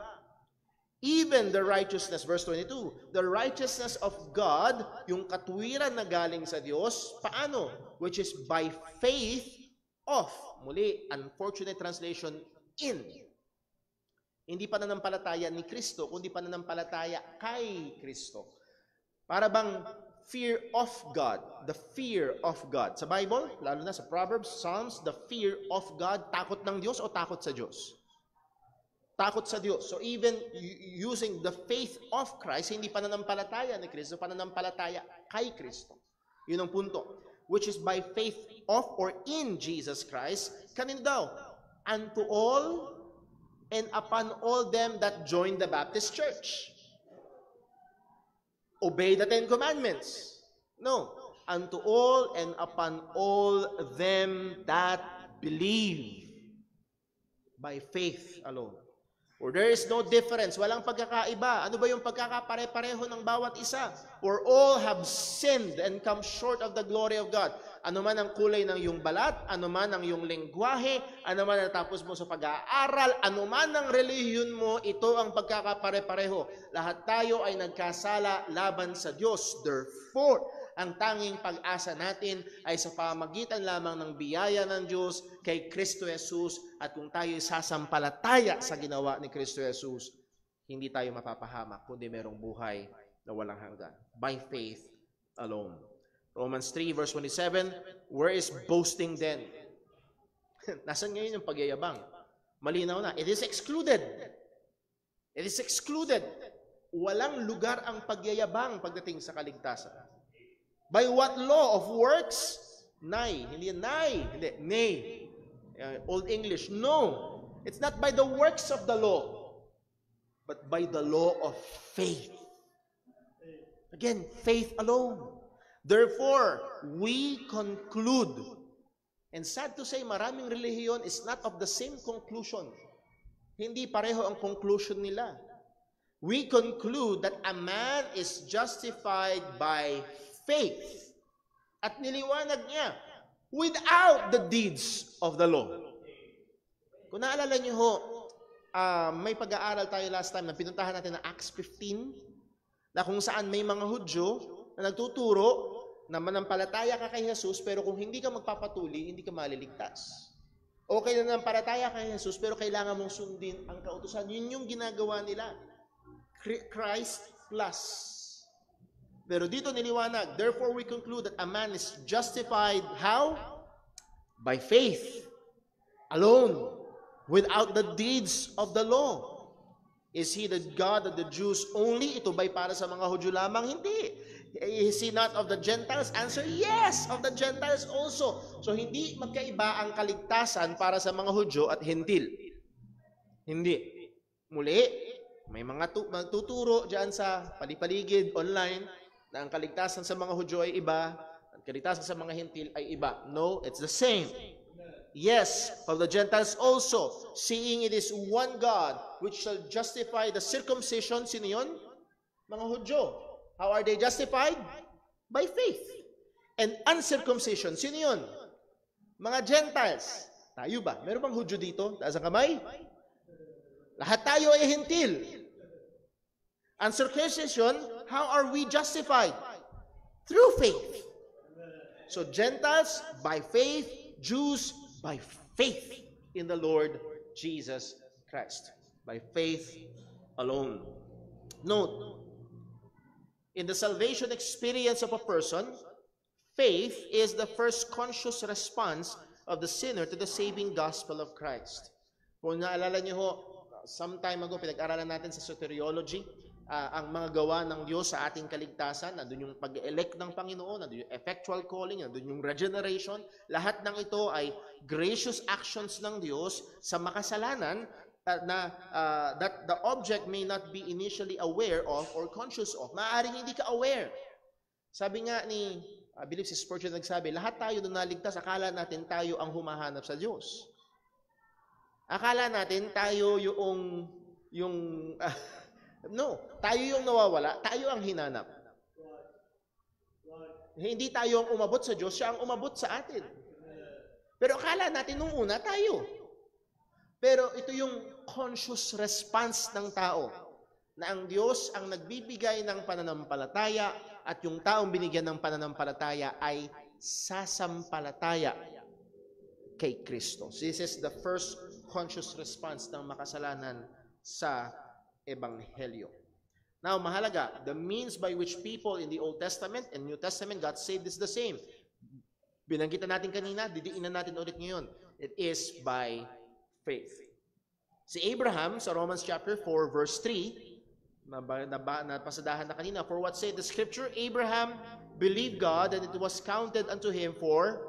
Even the righteousness, verse 22, the righteousness of God, yung katwiran na galing sa Diyos, paano? Which is by faith of, muli, unfortunate translation, in. Hindi pananampalataya ni Kristo, kundi pananampalataya kay Kristo. Para bang fear of God, the fear of God. Sa Bible, lalo na sa Proverbs, Psalms, the fear of God, takot ng Diyos o takot sa Diyos? Takot sa Diyos. So even using the faith of Christ, hindi pananampalataya ni Kristo, pananampalataya kay Kristo. Yun ang punto. Which is by faith of or in Jesus Christ, kanino daw? Unto all and upon all them that join the Baptist Church. Obey the Ten Commandments. No. Unto all and upon all them that believe. By faith alone. For there is no difference. Walang pagkakaiba. Ano ba yung pagkakapare-pareho ng bawat isa? For all have sinned and come short of the glory of God. Ano man ang kulay ng iyong balat, ano man ang iyong lengguwahe, ano man ang natapos mo sa pag-aaral, ano man ang relihiyon mo, ito ang pagkakapare-pareho. Lahat tayo ay nagkasala laban sa Diyos. Therefore, ang tanging pag-asa natin ay sa pamagitan lamang ng biyaya ng Diyos kay Kristo Jesus, at kung tayo sasampalataya sa ginawa ni Kristo Jesus, hindi tayo mapapahamak, kundi merong buhay na walang hanggan. By faith alone. Romans 3 verse 27, where is boasting then? Nasaan ngayon yung pagyayabang? Malinaw na. It is excluded. It is excluded. Walang lugar ang pagyayabang pagdating sa kaligtasan. By what law of works? Nay. Hindi yan nay. Hindi. Nay. Old English. No. It's not by the works of the law, but by the law of faith. Again, faith alone. Therefore, we conclude, and sad to say, maraming relihiyon is not of the same conclusion. Hindi pareho ang conclusion nila. We conclude that a man is justified by faith. At niliwanag niya, without the deeds of the law. Kung naalala niyo ho, may pag-aaral tayo last time na pinuntahan natin na Acts 15, na kung saan may mga Hudyo na nagtuturo na manampalataya ka kay Jesus, pero kung hindi ka magpapatuli, hindi ka maliligtas. Okay na nanampalataya kay Jesus, pero kailangan mong sundin ang kautusan. Yun yung ginagawa nila. Christ plus. Pero dito niliwanag, therefore we conclude that a man is justified, how? By faith alone, without the deeds of the law. Is he the God of the Jews only? Ito ba'y para sa mga Hudyo lamang? Hindi. Is he not of the Gentiles? Answer, yes, of the Gentiles also. So, hindi magkaiba ang kaligtasan para sa mga Hudyo at Hentil. Hindi. Muli, may mga magtuturo dyan sa palipaligid, online, na ang kaligtasan sa mga Hudyo ay iba, ang kaligtasan sa mga Hentil ay iba. No, it's the same. Yes, of the Gentiles also, seeing it is one God, which shall justify the circumcision. Sino yun? Mga Hudyo. How are they justified? By faith. And uncircumcision, sino yun? Mga Gentiles. Tayo ba? Meron bang Hudyo dito? Taas ang kamay? Lahat tayo ay Hentil. Uncircumcision, how are we justified? Through faith. So Gentiles, by faith. Jews, by faith in the Lord Jesus Christ. By faith alone. Note, in the salvation experience of a person, faith is the first conscious response of the sinner to the saving gospel of Christ. Kung naalala niyo ho, some time ago, pinag-aralan natin sa soteriology, ang mga gawa ng Diyos sa ating kaligtasan, nandun yung pag-elect ng Panginoon, nandun yung effectual calling, nandun yung regeneration, lahat ng ito ay gracious actions ng Diyos sa makasalanan that the object may not be initially aware of or conscious of. Maaaring hindi ka aware. Sabi nga ni, I believe si Spurgeon nagsabi, lahat tayo nung naligtas, akala natin tayo ang humahanap sa Diyos. Akala natin tayo no, tayo yung nawawala, tayo ang hinanap. Hindi tayo ang umabot sa Diyos, siya ang umabot sa atin. Pero akala natin nung una, tayo. Pero ito yung conscious response ng tao, na ang Diyos ang nagbibigay ng pananampalataya at yung taong binigyan ng pananampalataya ay sasampalataya kay Kristo. This is the first conscious response ng makasalanan sa Ebanghelyo. Now, mahalaga, the means by which people in the Old Testament and New Testament got saved is the same. Binanggitan natin kanina, didiinan natin ulit ngayon. It is by faith. Si Abraham, sa Romans chapter 4, verse 3, napasadahan na kanina, for what said the scripture, Abraham believed God and it was counted unto him for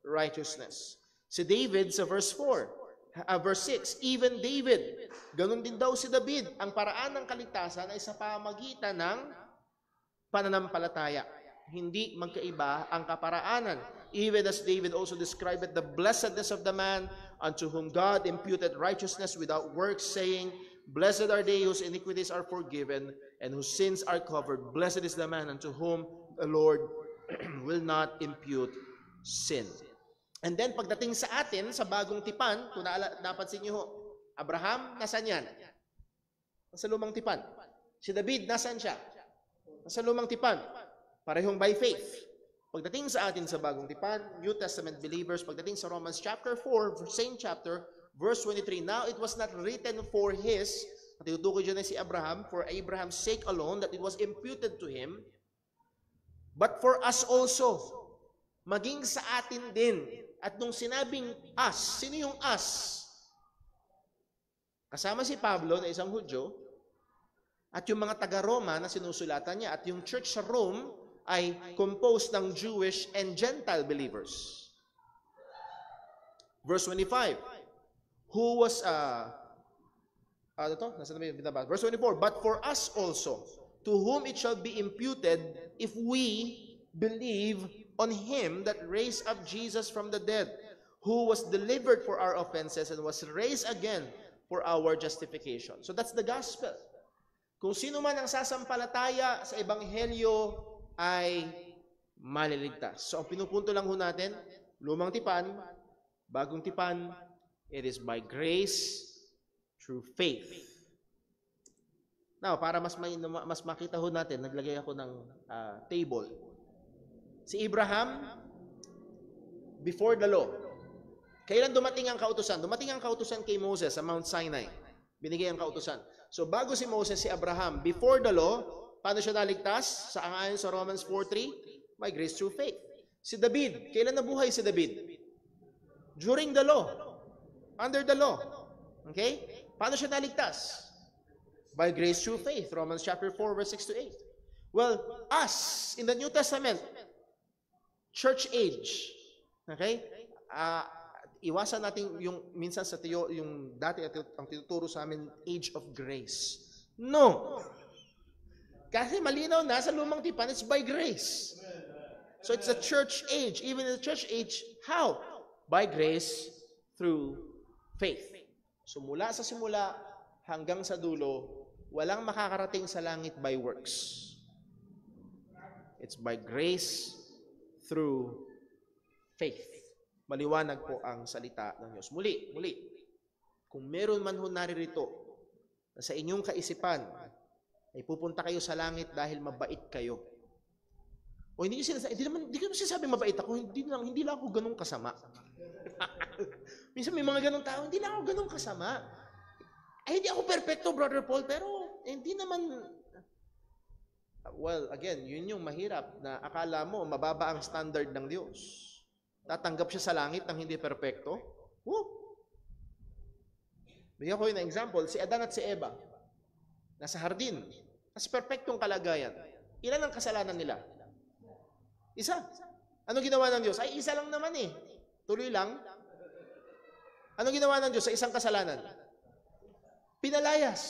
righteousness. Si David sa verse 6, even David, ganun din daw si David, ang paraan ng kaligtasan ay sa pamagitan ng pananampalataya. Hindi magkaiba ang kaparaanan. Even as David also described the blessedness of the man unto whom God imputed righteousness without works, saying, blessed are they whose iniquities are forgiven and whose sins are covered. Blessed is the man unto whom the Lord will not impute sin. And then pagdating sa atin, sa bagong tipan, kung napansin niyo ho, Abraham, nasaan yan? Nasa lumang tipan. Si David, nasaan siya? Nasa lumang tipan. Parehong by faith. Pagdating sa atin sa bagong tipan, New Testament believers, pagdating sa Romans chapter 4, same chapter, verse 23, now it was not written for his, tinutukoy dyan na si Abraham, for Abraham's sake alone, that it was imputed to him, but for us also, maging sa atin din. At nung sinabing us, sino yung us? Kasama si Pablo na isang Hudyo, at yung mga taga-Roma na sinusulatan niya, at yung church sa Rome ay composed ng Jewish and Gentile believers. Verse 25, who was, Verse 24, but for us also, to whom it shall be imputed if we believe on him that raised up Jesus from the dead, who was delivered for our offenses and was raised again for our justification. So that's the gospel. Kung sino man ang sasampalataya sa ebanghelyo ay maliligtas. So ang pinupunto lang ho natin, lumang tipan, bagong tipan, it is by grace through faith. Now, para mas makita ho natin, naglagay ako ng table. Si Abraham, before the law, kailan dumating ang kautusan? Dumating ang kautusan kay Moses sa Mount Sinai. Binigay ang kautusan. So bago si Moses, si Abraham, before the law, paano siya naligtas? Sa ayon sa Romans 4:3, by grace through faith. Si David, kailan nabuhay si David? During the law. Under the law. Okay? Paano siya naligtas? By grace through faith. Romans chapter 4, verse 6 to 8. Well, us, in the New Testament, church age. Okay? Iwasan natin yung minsan sa yung dati ang tinuturo sa amin, age of grace. No. Kasi malinaw na sa lumang tipan, it's by grace. So it's a church age. Even in the church age, how? By grace through faith. So mula sa simula hanggang sa dulo, walang makakarating sa langit by works. It's by grace through faith. Maliwanag po ang salita ng Diyos. Muli, kung meron man ho naririto na sa inyong kaisipan ay pupunta kayo sa langit dahil mabait kayo. O hindi ko sinasabi mabait ako, hindi lang ako ganun kasama. Minsan may mga ganung tao, hindi lang ako ganun kasama. Ay, hindi ako perfecto, Brother Paul, pero hindi naman. Well, again, yun yung mahirap na akala mo mababa ang standard ng Diyos. Tatanggap siya sa langit ng hindi perpekto? Bigyan ko yun na example, si Adan at si Eva, nasa hardin, nasa perpektong kalagayan. Ilan ang kasalanan nila? Isa. Ano ginawa ng Diyos? Ay, isa lang naman eh. Tuloy lang. Ano ginawa ng Diyos sa isang kasalanan? Pinalayas.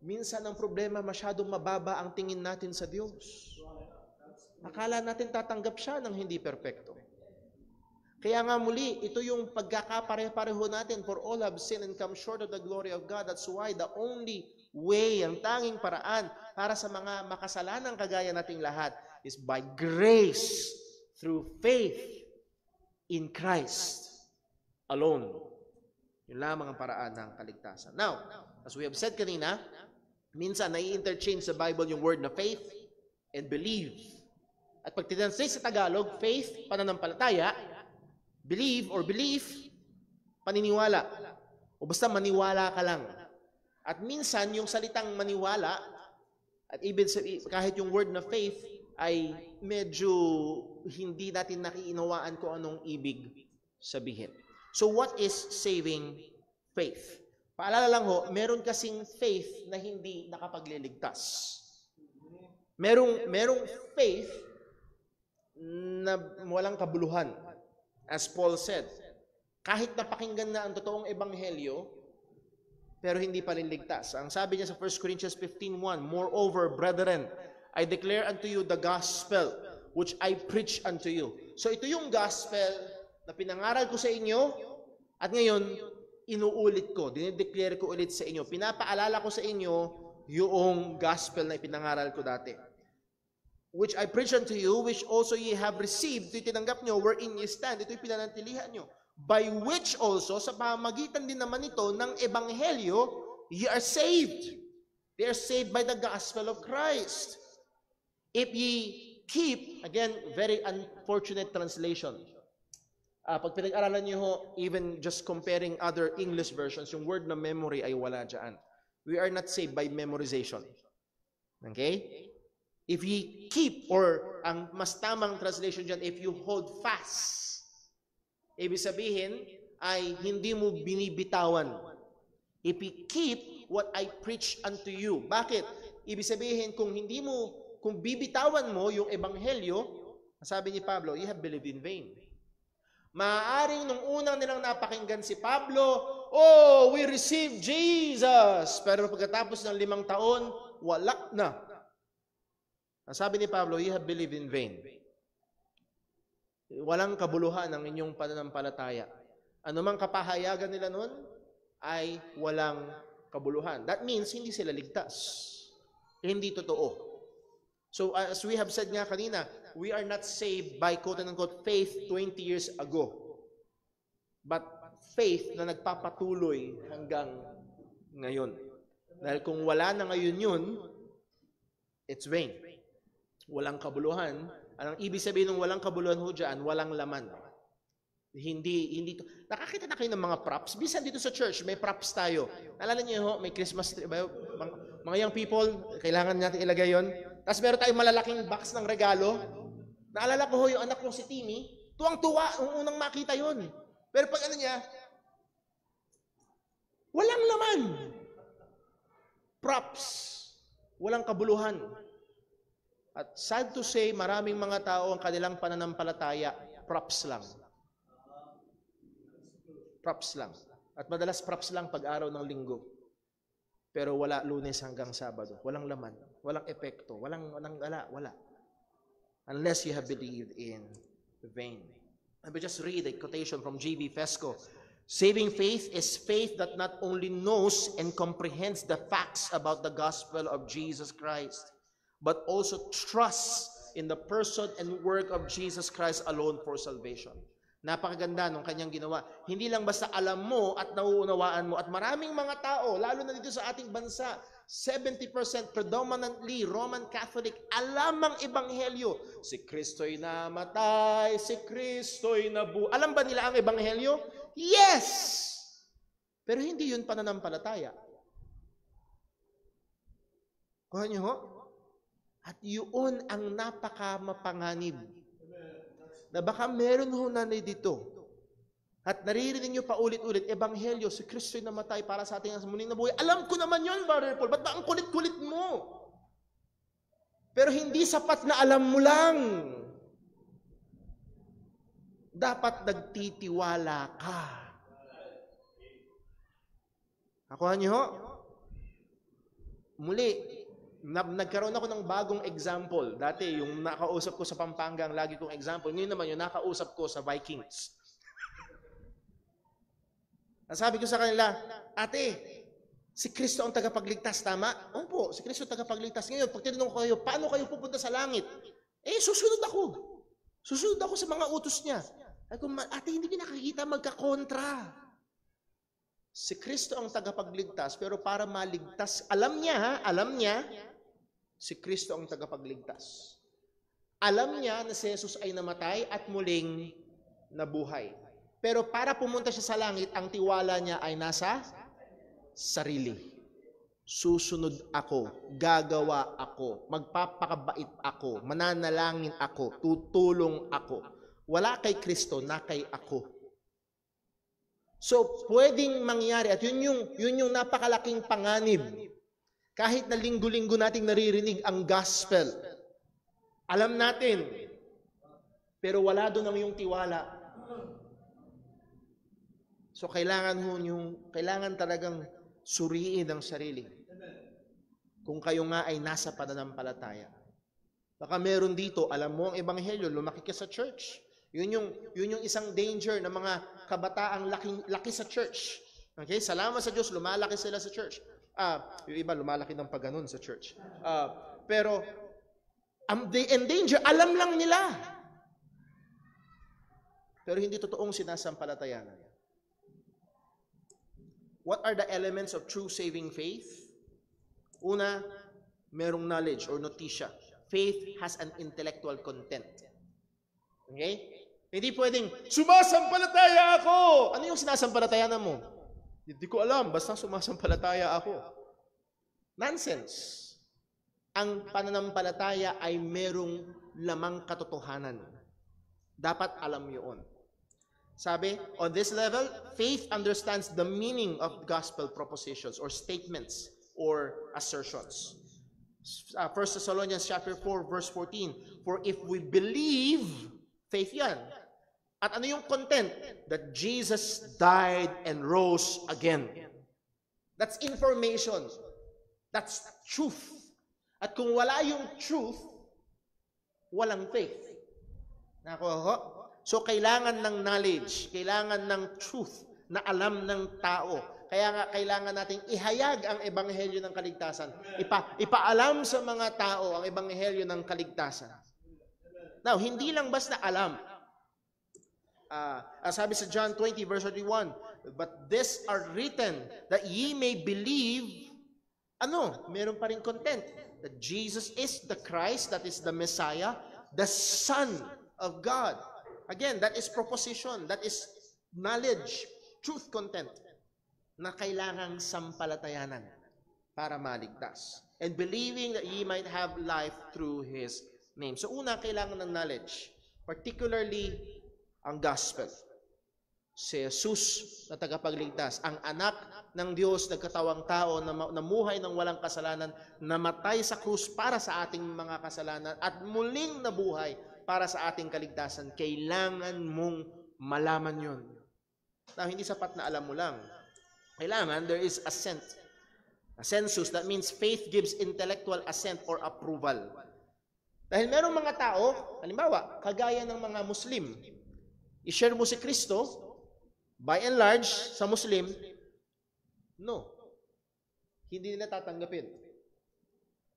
Minsan ang problema, masyadong mababa ang tingin natin sa Diyos. Akala natin tatanggap siya ng hindi perpekto. Kaya nga muli, ito yung pagkakapare-pareho natin, for all have sinned and come short of the glory of God. That's why the only way, ang tanging paraan para sa mga makasalanang kagaya nating lahat is by grace through faith in Christ alone. Yun lamang ang paraan ng kaligtasan. Now, as we have said kanina, minsan nai-interchange sa Bible yung word na faith and believe. At pag tinranslate sa Tagalog, faith, pananampalataya, believe or belief, paniniwala. O basta maniwala ka lang. At minsan, yung salitang maniwala, at even kahit yung word na faith, ay medyo hindi natin nakiinawaan kung anong ibig sabihin. So what is saving faith? Paalala lang ho, meron kasing faith na hindi nakapagliligtas. Merong faith na walang kabuluhan. As Paul said, kahit napakinggan na ang totoong ebanghelyo, pero hindi pa rin ligtas. Ang sabi niya sa 1 Corinthians 15:1, moreover, brethren, I declare unto you the gospel which I preach unto you. So ito yung gospel na pinangaral ko sa inyo at ngayon inuulit ko, dinideclare ko ulit sa inyo. Pinapaalala ko sa inyo yung gospel na ipinangaral ko dati. which I preach unto you, which also ye have received, ito'y tinanggap nyo, wherein ye stand, ito'y pinanantilihan nyo. By which also, sa pamagitan din naman ito ng Ebanghelyo, ye are saved. They are saved by the gospel of Christ. If ye keep, again, very unfortunate translation. Pag pinag-aralan nyo ho, even just comparing other English versions, yung word na memory ay wala dyan. We are not saved by memorization. Okay? If ye keep, or ang mas tamang translation dyan, if you hold fast, ibig sabihin ay hindi mo binibitawan. If ye keep what I preach unto you. Bakit? Ibig sabihin, kung bibitawan mo yung ebanghelyo, sabi ni Pablo, you have believed in vain. Maaaring nung unang nilang napakinggan si Pablo, oh, we received Jesus. Pero pagkatapos ng 5 taon, wala na. Ang sabi ni Pablo, you have believed in vain. Walang kabuluhan ang inyong pananampalataya. Ano mang kapahayagan nila noon, ay walang kabuluhan. That means, hindi sila ligtas. Hindi totoo. So, as we have said nga kanina, we are not saved by quote-unquote faith 20 years ago. But faith na nagpapatuloy hanggang ngayon. Dahil kung wala na ngayon yun, it's vain. Walang kabuluhan. Anong ibig sabihin ng walang kabuluhan ho dyan? Walang laman. Hindi to. Nakakita na kayo ng mga props. Bisan dito sa church, may props tayo. Naalala niyo ho, may Christmas tree. Mga young people, kailangan natin ilagay yon. Tapos meron tayong malalaking box ng regalo. Naalala ko ho yung anak kong si Timmy. Tuwang-tuwa, nung unang makita yon. Pero pag ano niya, walang laman. Props. Walang kabuluhan. At sad to say, maraming mga tao ang kanilang pananampalataya, props lang. Props lang. At madalas props lang pag araw ng linggo. Pero wala Lunes hanggang Sabado. Walang laman. Walang epekto. Wala. Unless you have believed in vain. I will just read a quotation from J.B. Fesco. Saving faith is faith that not only knows and comprehends the facts about the gospel of Jesus Christ, but also trusts in the person and work of Jesus Christ alone for salvation. Napakaganda nung kanyang ginawa. Hindi lang basta alam mo at nauunawaan mo. At maraming mga tao, lalo na dito sa ating bansa, 70% predominantly Roman Catholic, alam ang ebanghelyo. Si Kristo'y namatay, si Kristo'y nabuhay. Alam ba nila ang ebanghelyo? Yes! Pero hindi yun pananampalataya. Kuha niyo ho? At yun ang napakamapanganib. Na baka meron ho nanay dito. At naririnig nyo pa ulit-ulit, ebanghelyo, si Kristo'y namatay para sa ating muling nabuhay. Alam ko naman yun, Brother Paul. Ba't ba ang kulit-kulit mo? Pero hindi sapat na alam mo lang. Dapat nagtitiwala ka. Nakuha niyo ho? Muli, nagkaroon ako ng bagong example. Dati, yung nakausap ko sa Pampanga, ang lagi kong example. Ngayon naman, yung nakausap ko sa Vikings. Sabi ko sa kanila, ate, si Kristo ang tagapagligtas, tama? Opo, si Kristo ang tagapagligtas. Ngayon, pag tinanong ko kayo, paano kayo pupunta sa langit? Susunod ako. Susunod ako sa mga utos niya. Ate, hindi niyo nakikita magkakontra. Si Kristo ang tagapagligtas, pero para maligtas, alam niya, si Kristo ang tagapagligtas. Alam niya na si Jesus ay namatay at muling nabuhay. Pero para pumunta siya sa langit, ang tiwala niya ay nasa sarili. Susunod ako, gagawa ako, magpapakabait ako, mananalangin ako, tutulong ako. Wala kay Kristo, na kay ako. So, pwedeng mangyari, at yun yung napakalaking panganib. Kahit na linggo-linggo nating naririnig ang gospel, alam natin, pero wala doon ang iyong tiwala. So, kailangan talagang suriin ang sarili. Kung kayo nga ay nasa pananampalataya. Baka meron dito, alam mo ang ebanghelyo, lumaki ka sa church. Yun yung isang danger ng mga kabataang laki sa church. Okay? Salamat sa Diyos, lumalaki sila sa church. Yung iba, lumalaki ng pagganon sa church. Pero, They endanger, alam lang nila. Pero hindi totoong sinasampalatayanan. What are the elements of true saving faith? Una, merong knowledge or notisya. Faith has an intellectual content. Okay? Hindi pwedeng, sumasampalataya ako! Ano yung sinasampalatayanan mo? Hindi ko alam, basta sumasampalataya ako. Nonsense. Ang pananampalataya ay merong lamang katotohanan. Dapat alam yun. Sabi, on this level, faith understands the meaning of gospel propositions or statements or assertions. 1 Thessalonians chapter 4, verse 14, for if we believe, faith yan. At ano yung content? That Jesus died and rose again. That's information. That's truth. At kung wala yung truth, walang faith. Nako. So, kailangan ng knowledge, kailangan ng truth na alam ng tao. Kaya nga, kailangan nating ihayag ang ebanghelyo ng kaligtasan. Ipaalam sa mga tao ang ebanghelyo ng kaligtasan. Now, hindi lang basta alam. Sabi sa John 20, verse 31, but these are written that ye may believe, meron pa rin content, that Jesus is the Christ, that is the Messiah, the Son of God. Again, that is proposition, that is knowledge, truth content, na kailangang sampalatayanan para maligtas. And believing that ye might have life through His name. So una, kailangan ng knowledge, particularly ang gospel. Si Jesus na tagapagligtas, ang anak ng Diyos, nagkatawang tao, na namuhay ng walang kasalanan, namatay sa krus para sa ating mga kasalanan, at muling nabuhay para sa ating kaligtasan. Kailangan mong malaman yun. Now, hindi sapat na alam mo lang. Kailangan, there is assent. A census, that means faith gives intellectual assent or approval. Dahil merong mga tao, halimbawa, kagaya ng mga Muslim, i-share mo si Kristo, by and large, sa Muslim, no. Hindi nila tatanggapin.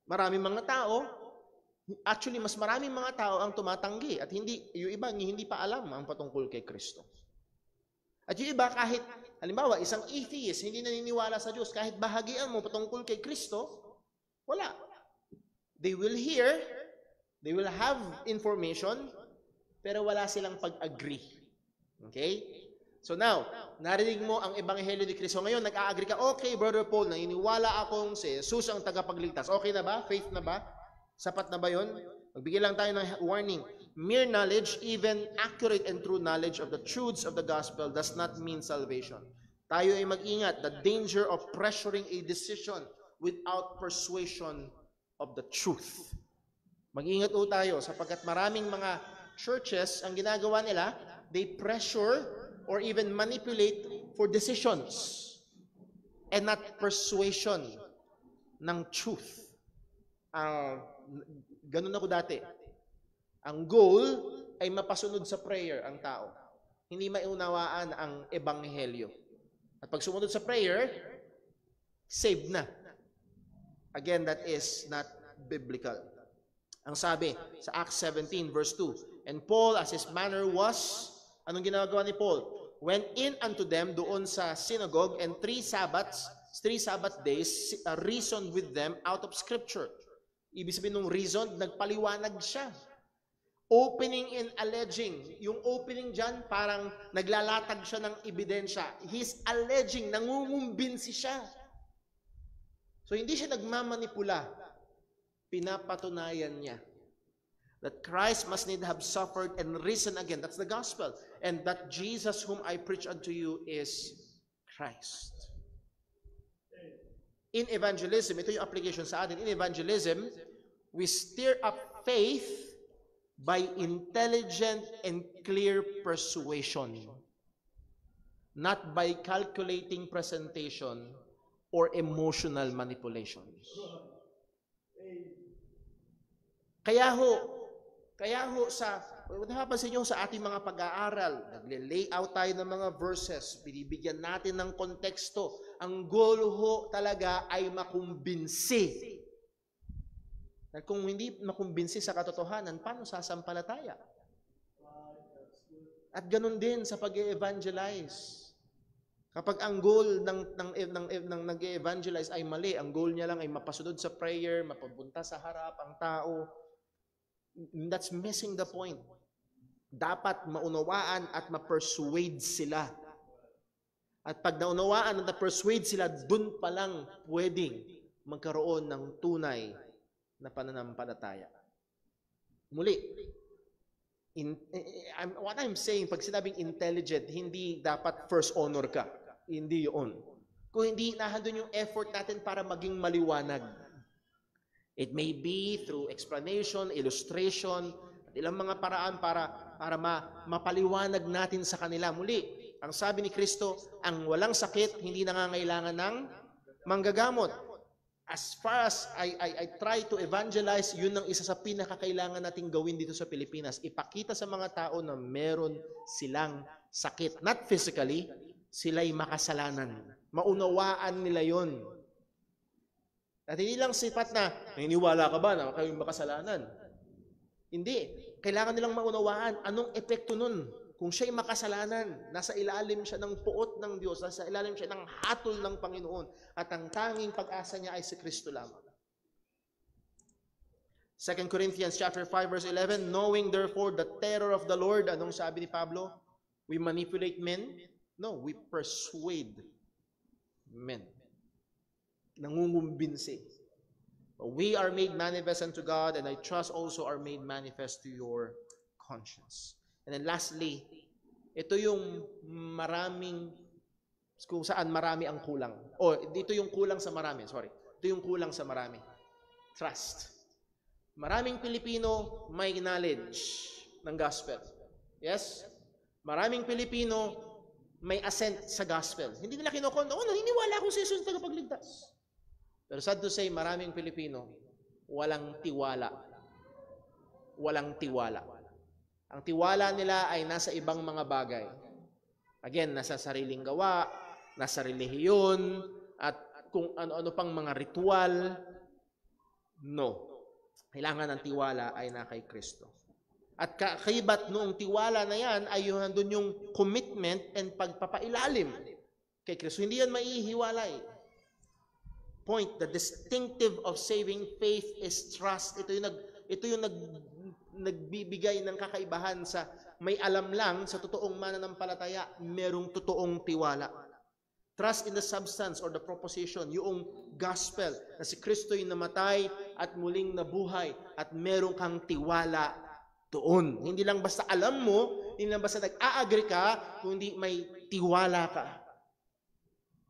Maraming mga tao, actually, mas maraming mga tao ang tumatanggi at yung iba hindi pa alam ang patungkol kay Kristo. At yung iba kahit, halimbawa, isang atheist, hindi naniniwala sa Diyos, kahit bahagian mo patungkol kay Kristo, wala. They will hear, they will have information, pero wala silang pag-agree. Okay? So now, narinig mo ang ebanghelyo ni Kristo. Ngayon, nag-a-agree ka, okay, Brother Paul, naniniwala akong si Jesus ang tagapagligtas. Okay na ba? Faith na ba? Sapat na ba yun? Magbigay lang tayo ng warning. Mere knowledge, even accurate and true knowledge of the truths of the gospel does not mean salvation. Tayo ay mag-ingat. The danger of pressuring a decision without persuasion of the truth. Mag-ingat po tayo sapagkat maraming mga churches, ang ginagawa nila, they pressure or even manipulate for decisions and not persuasion ng truth. Ganun ako dati. Ang goal ay mapasunod sa prayer ang tao. Hindi maunawaan ang ebanghelyo. At pag sumunod sa prayer, saved na. Again, that is not biblical. Ang sabi sa Acts 17 verse 2, and Paul, as his manner was, anong ginagawa ni Paul? Went in unto them doon sa synagogue, and 3 Sabbath days, reasoned with them out of Scripture. Ibig sabihin nung reason, nagpaliwanag siya. Opening and alleging. Yung opening dyan, parang naglalatag siya ng ebidensya. He's alleging, nangungumbinsi siya. So hindi siya nagmamanipula. Pinapatunayan niya that Christ must need have suffered and risen again. That's the gospel. And that Jesus whom I preach unto you is Christ. In evangelism, ito yung application sa atin. In evangelism, we stir up faith by intelligent and clear persuasion, not by calculating presentation or emotional manipulations. Kaya ho sa, napapansin nyo sa ating mga pag-aaral, nagle-layout tayo ng mga verses, binibigyan natin ng konteksto. Ang goal ho talaga ay makumbinsi. At kung hindi makumbinsi sa katotohanan, paano sasampalataya? At ganun din sa pag-evangelize. Kapag ang goal ng nag-evangelize ay mali, ang goal niya lang ay mapasunod sa prayer, mapapunta sa harap ang tao, that's missing the point. Dapat maunawaan at ma-persuade sila. At pag naunawaan at na-persuade sila, dun pa lang pwedeng magkaroon ng tunay na pananampalataya. Muli, what I'm saying, pag sinabing intelligent, hindi dapat first honor ka. Hindi yun. Kung hindi nandun yung effort natin para maging maliwanag. It may be through explanation, illustration, at ilang mga paraan para mapaliwanag natin sa kanila. Muli, ang sabi ni Kristo, ang walang sakit, hindi nangangailangan ng manggagamot. As far as I try to evangelize, yun ang isa sa pinakakailangan nating gawin dito sa Pilipinas. Ipakita sa mga tao na meron silang sakit. Not physically, sila'y makasalanan. Maunawaan nila yon. At hindi lang sipat na, naniniwala ka ba na kayong makasalanan? Hindi. Kailangan nilang maunawaan anong epekto nun. Kung siya'y makasalanan, nasa ilalim siya ng puot ng Diyos, nasa ilalim siya ng hatol ng Panginoon, at ang tanging pag-asa niya ay si Kristo lamang. 2 Corinthians chapter 5 verse 11, knowing therefore the terror of the Lord, anong sabi ni Pablo? We manipulate men? No, we persuade men. Nangungumbinsi. We are made manifest unto God, and I trust also are made manifest to your conscience. And then lastly, ito yung maraming, kung saan marami ang kulang. Dito yung kulang sa marami, sorry. Ito yung kulang sa marami. Trust. Maraming Pilipino may knowledge ng gospel. Yes? Maraming Pilipino may assent sa gospel. Hindi nila kinukondo, naniniwala akong si Jesus ang tagapagligtas. Pero sad to say, maraming Pilipino, walang tiwala. Walang tiwala. Ang tiwala nila ay nasa ibang mga bagay. Again, nasa sariling gawa, nasa relihiyon, at kung ano-ano pang mga ritual. No. Kailangan ng tiwala ay na kay Kristo. At kaibat noong tiwala na yan ay nandun yung commitment and pagpapailalim kay Kristo. Hindi yan maihiwalay. Point, the distinctive of saving faith is trust. Ito yung nagbibigay ng kakaibahan sa may alam lang sa totoong mananampalataya, merong totoong tiwala. Trust in the substance or the proposition, yung gospel na si Kristo'y namatay at muling nabuhay at merong kang tiwala doon. Hindi lang basta alam mo, hindi lang basta nag-a-agree ka, kundi may tiwala ka.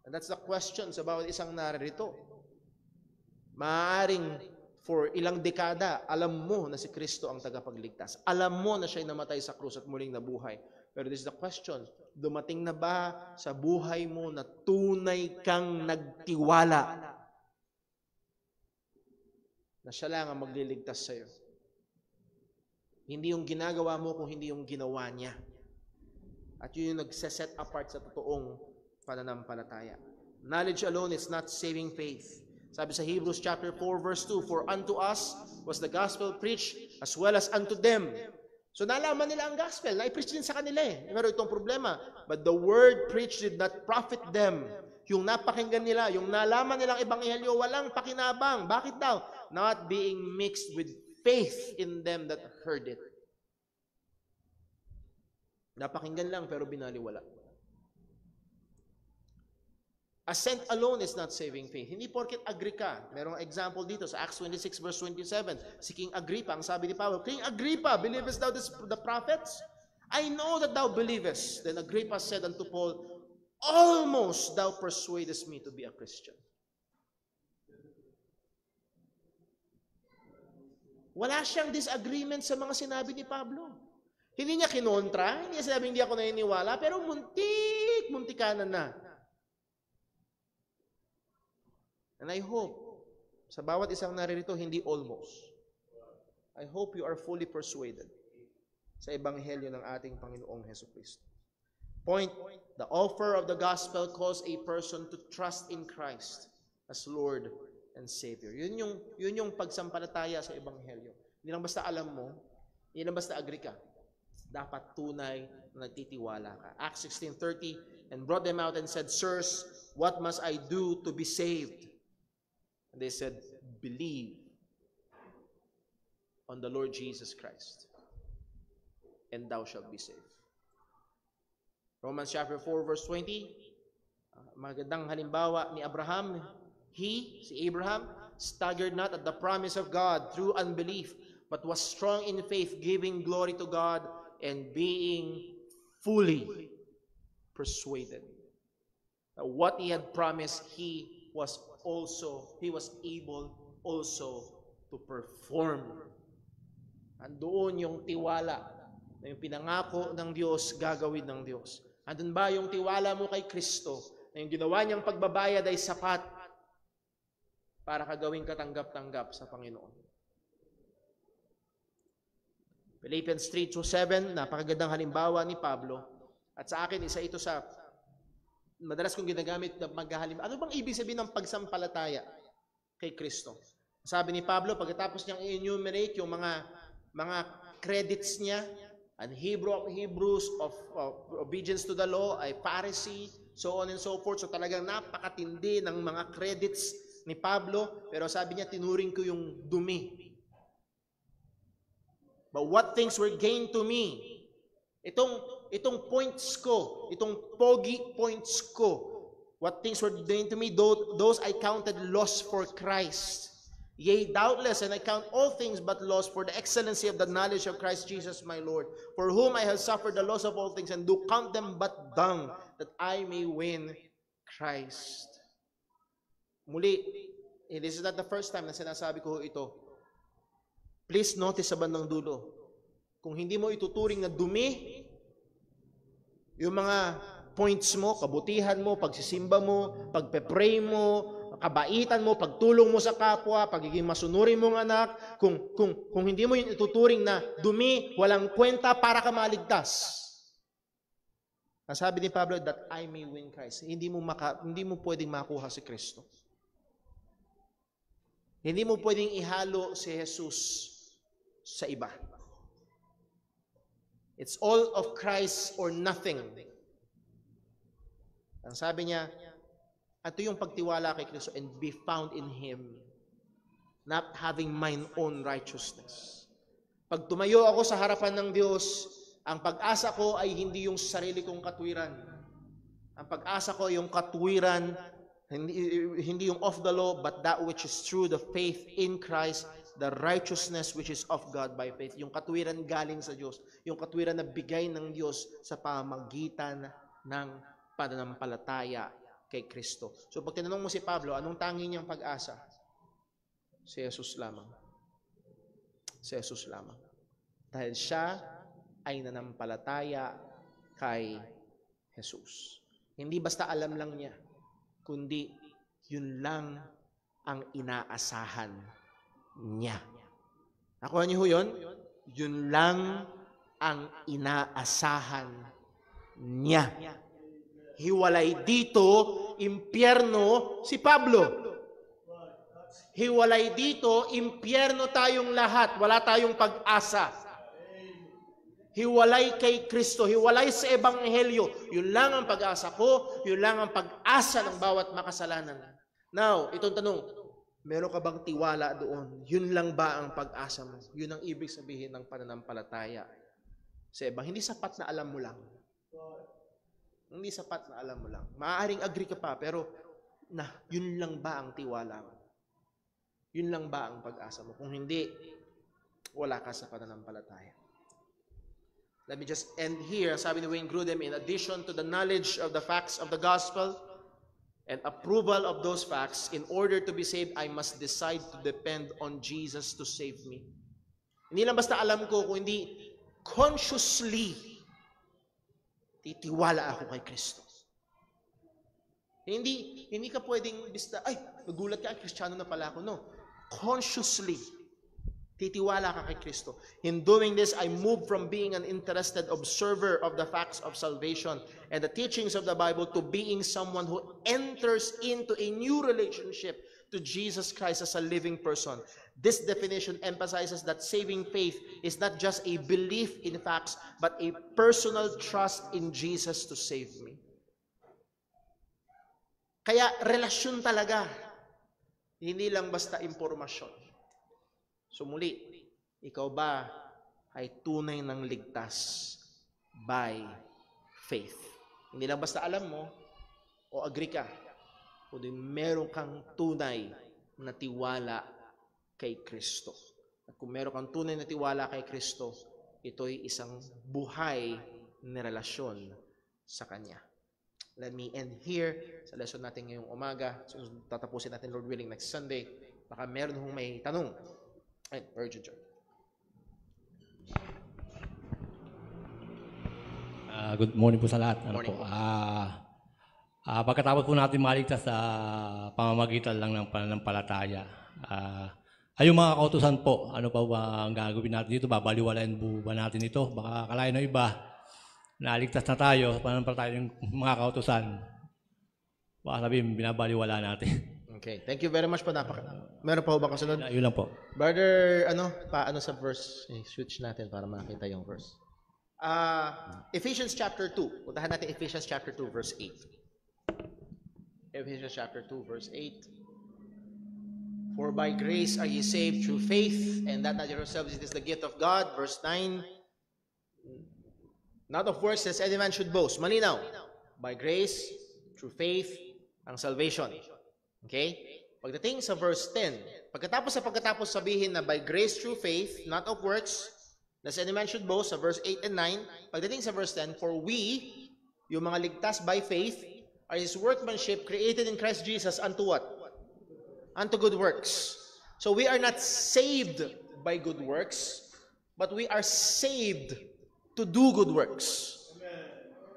And that's the question sa bawat isang naririto. Maaaring for ilang dekada, alam mo na si Kristo ang tagapagligtas. Alam mo na siya'y namatay sa krus at muling nabuhay. Pero this is the question, dumating na ba sa buhay mo na tunay kang nagtiwala na siya lang ang magliligtas sa'yo? Hindi yung ginagawa mo kung hindi yung ginawa niya. At yun yung nagse-set apart sa totoong pananampalataya. Knowledge alone is not saving faith. Sabi sa Hebrews chapter 4 verse 2, for unto us was the gospel preached as well as unto them. So nalaman nila ang gospel, na-preach din sa kanila Pero itong problema, but the word preached did not profit them. Yung napakinggan nila, yung nalaman nilang ebanghelyo, walang pakinabang. Bakit daw? Not being mixed with faith in them that heard it. Napakinggan lang pero binaliwala. Assent alone is not saving faith. Hindi porket agree ka. Merong example dito sa Acts 26 verse 27. Si King Agrippa, ang sabi ni Pablo, King Agrippa, believest thou the prophets? I know that thou believest. Then Agrippa said unto Paul, almost thou persuadest me to be a Christian. Wala siyang disagreement sa mga sinabi ni Pablo. Hindi niya kinontra, hindi niya sinabi hindi ako naniniwala, pero muntikanan na. And I hope, sa bawat isang naririto, hindi almost. I hope you are fully persuaded sa ebanghelyo ng ating Panginoong Jesucristo. Point, the offer of the gospel calls a person to trust in Christ as Lord and Savior. Yun yung pagsampalataya sa Ebanghelyo. Hindi lang basta alam mo, hindi lang basta agree ka. Dapat tunay na nagtitiwala ka. Acts 16:30, and brought them out and said, Sirs, what must I do to be saved? And they said, believe on the Lord Jesus Christ, and thou shalt be saved. Romans chapter 4 verse 20, magandang halimbawa ni Abraham. Si Abraham, staggered not at the promise of God through unbelief, but was strong in faith, giving glory to God, and being fully persuaded that what he had promised, he was able also to perform. Andoon yung tiwala na yung pinangako ng Diyos, gagawin ng Diyos. Andun ba yung tiwala mo kay Kristo na yung ginawa niyang pagbabayad ay sapat para kagawing katanggap-tanggap sa Panginoon? Philippians 3:7, napakagandang halimbawa ni Pablo. At sa akin, isa ito sa madalas kong ginagamit na maghahalimbawa. Ano bang ibig sabihin ng pagsampalataya kay Kristo? Sabi ni Pablo, pagkatapos niyang i-enumerate yung mga credits niya, and Hebrews of obedience to the law, ay Pharisee, so on and so forth. So talagang napakatindi ng mga credits ni Pablo, pero sabi niya, tinuring ko yung dumi. But what things were gained to me? Itong points ko, itong pogi points ko, what things were gained to me, those I counted loss for Christ. Yea, doubtless, and I count all things but loss for the excellency of the knowledge of Christ Jesus my Lord, for whom I have suffered the loss of all things, and do count them but dung, that I may win Christ. Muli, this is not the first time na sinasabi ko ito. Please notice sa bandang dulo, kung hindi mo ituturing na dumi, yung mga points mo, kabutihan mo, pagsisimba mo, pagpe-pray mo, kabaitan mo, pagtulong mo sa kapwa, pagiging masunurin mong anak, kung hindi mo yung ituturing na dumi, walang kwenta para ka maligtas. Ang sabi ni Pablo, that I may win Christ. Hindi mo pwedeng makuha si Kristo. Hindi mo pwedeng ihalo si Jesus sa iba. It's all of Christ or nothing. Ang sabi niya, ito yung pagtiwala kay Kristo and be found in Him, not having mine own righteousness. Pag tumayo ako sa harapan ng Diyos, ang pag-asa ko ay hindi yung sarili kong katwiran. Ang pag-asa ko ay yung katwiran, hindi yung of the law, but that which is through the faith in Christ, the righteousness which is of God by faith. Yung katwiran galing sa Diyos. Yung katwiran na bigay ng Diyos sa pamagitan ng pananampalataya kay Kristo. So pag tinanong mo si Pablo, anong tangi niyang pag-asa? Si Jesus lamang. Si Jesus lamang. Dahil siya ay nanampalataya kay Jesus. Hindi basta alam lang niya, kundi yun lang ang inaasahan niya. Nakuha niyo yun? Yun lang ang inaasahan niya. Hiwalay dito, impyerno si Pablo. Hiwalay dito, impyerno tayong lahat. Wala tayong pag-asa. Hiwalay kay Kristo, hiwalay sa Ebanghelyo. Yun lang ang pag-asa ko, yun lang ang pag-asa ng bawat makasalanan. Now, itong tanong, meron ka bang tiwala doon? Yun lang ba ang pag-asa mo? Yun ang ibig sabihin ng pananampalataya sa Ebanghelyo. Hindi sapat na alam mo lang. Hindi sapat na alam mo lang. Maaaring agree ka pa, pero yun lang ba ang tiwala mo? Yun lang ba ang pag-asa mo? Kung hindi, wala ka sa pananampalataya. Let me just end here. Sabi ni Wayne Grudem, in addition to the knowledge of the facts of the gospel and approval of those facts, in order to be saved, I must decide to depend on Jesus to save me. Hindi lang basta alam ko, kung hindi consciously titiwala ako kay Kristo. Hindi ka pwedeng basta, ay, nagulat ka, Kristiyano na pala ako. No. Consciously titiwala ka kay Kristo. In doing this, I move from being an interested observer of the facts of salvation and the teachings of the Bible to being someone who enters into a new relationship to Jesus Christ as a living person. This definition emphasizes that saving faith is not just a belief in facts, but a personal trust in Jesus to save me. Kaya relasyon talaga, hindi lang basta impormasyon. So muli, ikaw ba ay tunay ng ligtas by faith? Hindi lang basta alam mo o agree ka, kundi meron kang tunay na tiwala kay Kristo. At kung meron kang tunay na tiwala kay Kristo, ito'y isang buhay na relasyon sa Kanya. Let me end here sa lesson natin ngayong umaga. So, tatapusin natin, Lord willing, next Sunday. Baka meron hong may tanong. Ayun, urgent job. Good morning po sa lahat. Morning po. Pagkatapos po natin maligtas sa pamamagitan lang ng pananampalataya, ay yung mga kautusan po, ano pa ba ang gagawin natin dito? Babaliwalain po ba natin ito? Baka akalain ng iba, naligtas na tayo, pananampalataya yung mga kautusan. Baka sabihin, binabaliwala natin. Okay, thank you very much po. Meron pa ba kasunod? Yun lang po. Brother, paano sa verse? Switch natin para makita yung verse. Ephesians chapter 2. Puntahan natin Ephesians chapter 2, verse 8. Ephesians chapter 2, verse 8. For by grace are ye saved through faith, and that not yourselves, it is the gift of God. Verse 9. Not of works, lest any man should boast. Malinaw. By grace, through faith, ang salvation. Okay? Pagdating sa verse 10, pagkatapos sabihin na by grace through faith, not of works, lest any man should boast, sa verse 8 and 9, pagdating sa verse 10, for we, yung mga ligtas by faith, are His workmanship created in Christ Jesus unto what? Unto good works. So we are not saved by good works, but we are saved to do good works.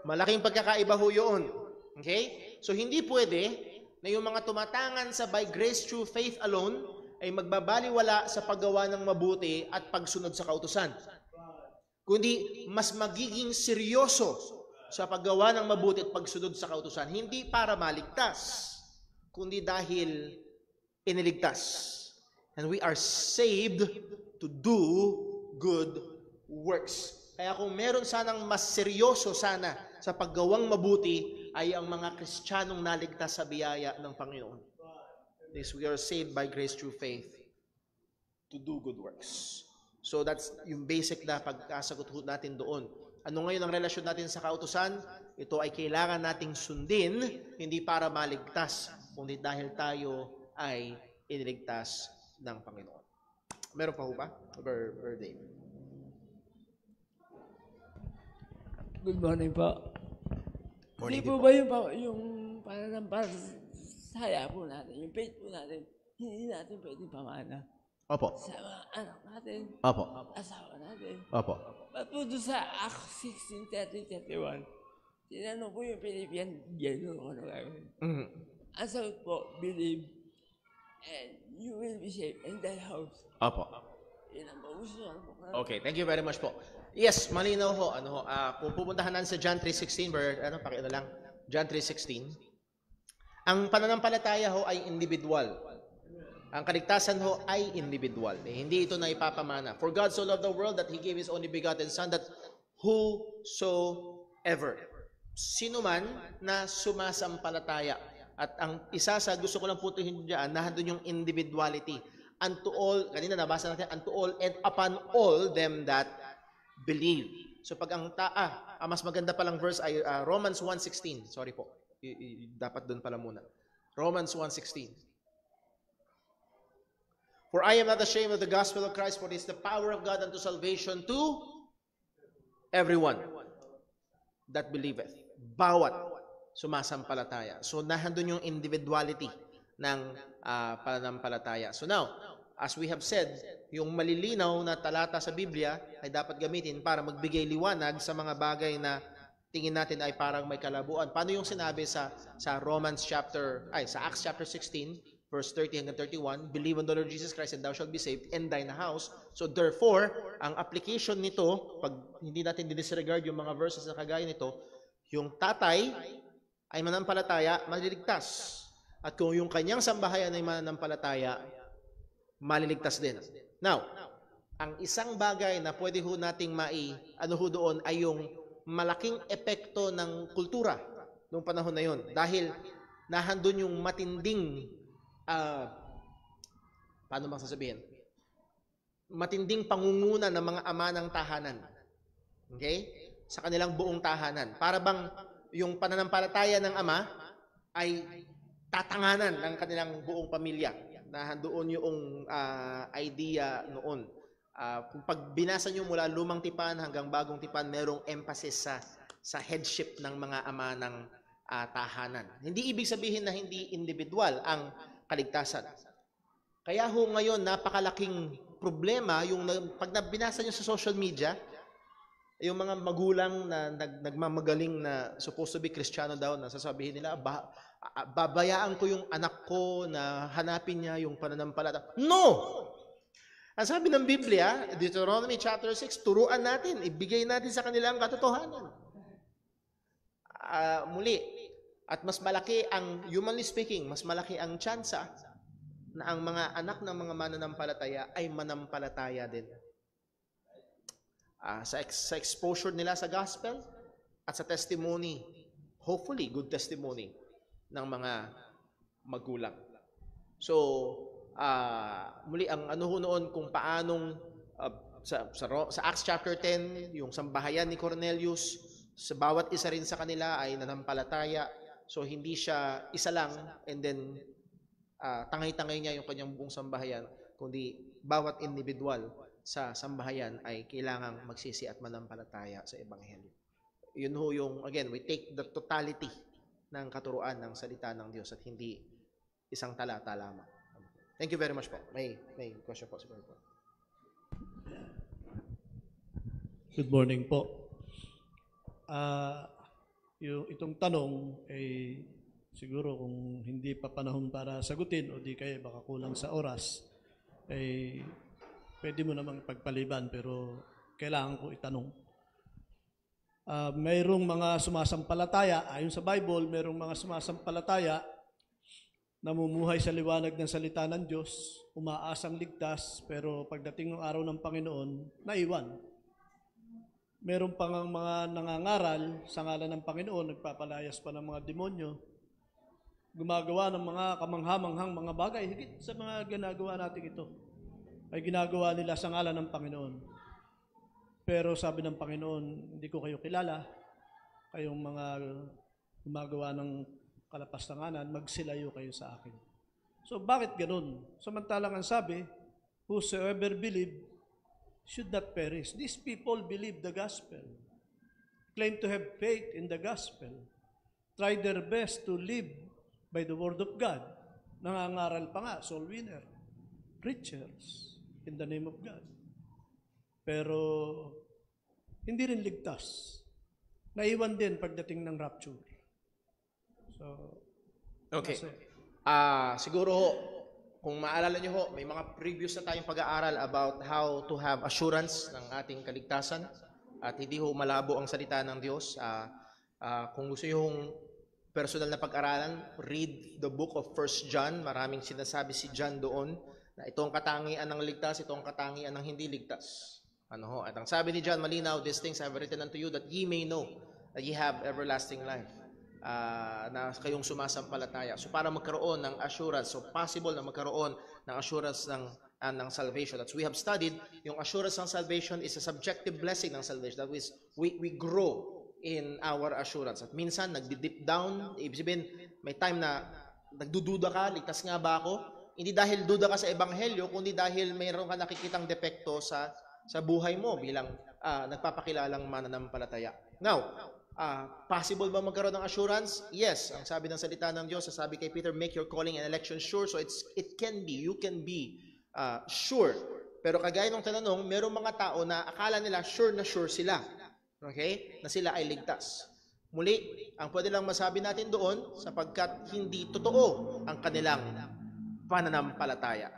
Malaking pagkakaiba ho yun. Okay? So hindi pwede na yung mga tumatangan sa by grace through faith alone ay magbabaliwala sa paggawa ng mabuti at pagsunod sa kautusan. Kundi mas magiging seryoso sa paggawa ng mabuti at pagsunod sa kautusan. Hindi para maligtas, kundi dahil iniligtas. And we are saved to do good works. Kaya kung meron sanang mas seryoso sana sa paggawang mabuti, ay ang mga Kristiyanong naligtas sa biyaya ng Panginoon. This, we are saved by grace through faith to do good works. So that's yung basic na pagkasagot natin doon. Ano ngayon ang relasyon natin sa kautusan? Ito ay kailangan nating sundin, hindi para maligtas, kundi dahil tayo ay iniligtas ng Panginoon. Meron pa ho ba? Or Dave? Good morning po. Morning Hindi po din ba yung pananampalataya po natin, yung faith po natin, hindi natin pwedeng pamana Opo. sa mga anak natin, Opo. asawa natin. Opo. Ba't po doon sa Acts 16:30-31, tinanong po yung Philippian geno kung ano gagawin. Mhm. Ang sagot po, believe, and you will be saved in that house. Opo. Yun ang gusto niya po. Okay, thank you very much po. Yes, malinaw ho. Kung pupuntahan natin sa John 3:16, pakiano lang, John 3:16, ang pananampalataya ho ay individual. Ang kaligtasan ho ay individual. Hindi ito na ipapamana. For God so loved the world that He gave His only begotten Son, that whosoever, sino man na sumasampalataya. At ang isa sa gusto ko lang putuhin dyan, nandun yung individuality. Unto all, kanina nabasa natin, unto all and upon all them that believe. So pag ang mas maganda palang verse ay Romans 1:16. Sorry po. Dapat doon pala muna. Romans 1:16. For I am not ashamed of the gospel of Christ, for it is the power of God unto salvation to everyone that believeth. Bawat sumasampalataya. So nandun yung individuality ng pananampalataya. So now, as we have said, yung malilinaw na talata sa Biblia ay dapat gamitin para magbigay liwanag sa mga bagay na tingin natin ay parang may kalabuan. Paano yung sinabi sa Acts chapter 16, verse 30 hanggang 31, believe on the Lord Jesus Christ and thou shalt be saved and thine house. So therefore, ang application nito, pag hindi natin disregard yung mga verses na kagaya nito, yung tatay ay manampalataya, maliligtas. at kung yung kanyang sambahayan ay mananampalataya, maliligtas din. Now, ang isang bagay na pwede ho nating ano ho doon ay yung malaking epekto ng kultura noong panahon na yon. Dahil nahandun yung matinding, paano bang sasabihin? Matinding pangunguna ng mga ama ng tahanan. Okay? Sa kanilang buong tahanan. Para bang yung pananampalataya ng ama ay tatanganan ng kanilang buong pamilya. Nahandoon yung idea noon. Kung pag binasa nyo mula lumang tipan hanggang bagong tipan, merong emphasis sa headship ng mga ama ng tahanan. Hindi ibig sabihin na hindi individual ang kaligtasan. Kaya ho ngayon, napakalaking problema yung pag binasa nyo sa social media, yung mga magulang na nagmamagaling na supposed to be Kristiyano daw, na sasabihin nila, babayaan ko yung anak ko na hanapin niya yung pananampalataya. No! Ang sabi ng Biblia, Deuteronomy chapter 6, turuan natin, ibigay natin sa kanila ang katotohanan. Muli, at mas malaki ang, humanly speaking, mas malaki ang tsansa na ang mga anak ng mga mananampalataya ay manampalataya din. Sa exposure nila sa gospel at sa testimony, hopefully, good testimony ng mga magulang. So, muli, ang ano ho noon kung paanong sa Acts chapter 10, yung sambahayan ni Cornelius, sa bawat isa rin sa kanila ay nanampalataya. So, hindi siya isa lang and then tangay-tangay niya yung kanyang buong sambahayan, kundi bawat individual sa sambahayan ay kailangang magsisi at manampalataya sa Ebanghelyo. Yun ho yung, again, we take the totality ng katuruan ng salita ng Diyos at hindi isang talata lamang. Thank you very much po. May question po. Good morning po. Itong tanong ay siguro kung hindi pa panahon para sagutin o di kaya baka kulang sa oras, ay pwede mo namang pagpaliban pero kailangan ko itanong. Mayroong mga sumasampalataya, ayon sa Bible, mayroong mga sumasampalataya namumuhay sa liwanag ng salita ng Diyos, umaasang ligtas, pero pagdating ng araw ng Panginoon, naiwan. Meron pang mga nangangaral sa ngalan ng Panginoon, nagpapalayas pa ng mga demonyo, gumagawa ng mga kamanghamanghang mga bagay, higit sa mga ginagawa natin ito, ay ginagawa nila sa ngalan ng Panginoon. Pero sabi ng Panginoon, hindi ko kayo kilala, kayong mga gumagawa ng kalapastanganan, magsilayo kayo sa akin. So bakit ganun? Samantalang ang sabi, whosoever believe should not perish. These people believe the gospel, claim to have faith in the gospel, try their best to live by the word of God. Nangangaral pa nga, soul winner, preachers in the name of God. Pero hindi rin ligtas. Naiwan din pagdating ng rapture. So, okay. Siguro ho, kung maalala nyo ho, may mga previous na tayong pag-aaral about how to have assurance ng ating kaligtasan at hindi ho malabo ang salita ng Diyos. Kung gusto nyo hong personal na pag-aralan, read the book of 1 John. Maraming sinasabi si John doon na ito ang katangian ng ligtas, ito ang katangian ng hindi ligtas. At ang sabi ni John, malinaw, these things I have written unto you that ye may know that ye have everlasting life. Na kayong sumasampalataya. So para magkaroon ng assurance, so possible na magkaroon ng assurance ng salvation. That's we have studied, yung assurance ng salvation is a subjective blessing ng salvation. That is, we grow in our assurance. At minsan, nagdi-deep down, ibig sabihin, may time na nagdududa ka, ligtas nga ba ako? Hindi dahil duda ka sa Ebanghelyo, kundi dahil mayroon ka nakikitang depekto sa buhay mo bilang nagpapakilalang mananampalataya. Now, possible ba magkaroon ng assurance? Yes. Ang sabi ng salita ng Diyos, sabi kay Peter, make your calling and election sure. So it can be, you can be sure. Pero kagaya ng tanong, merong mga tao na akala nila sure na sure sila. Okay? Na sila ay ligtas. Muli, ang pwede lang masabi natin doon, sapagkat hindi totoo ang kanilang pananampalataya.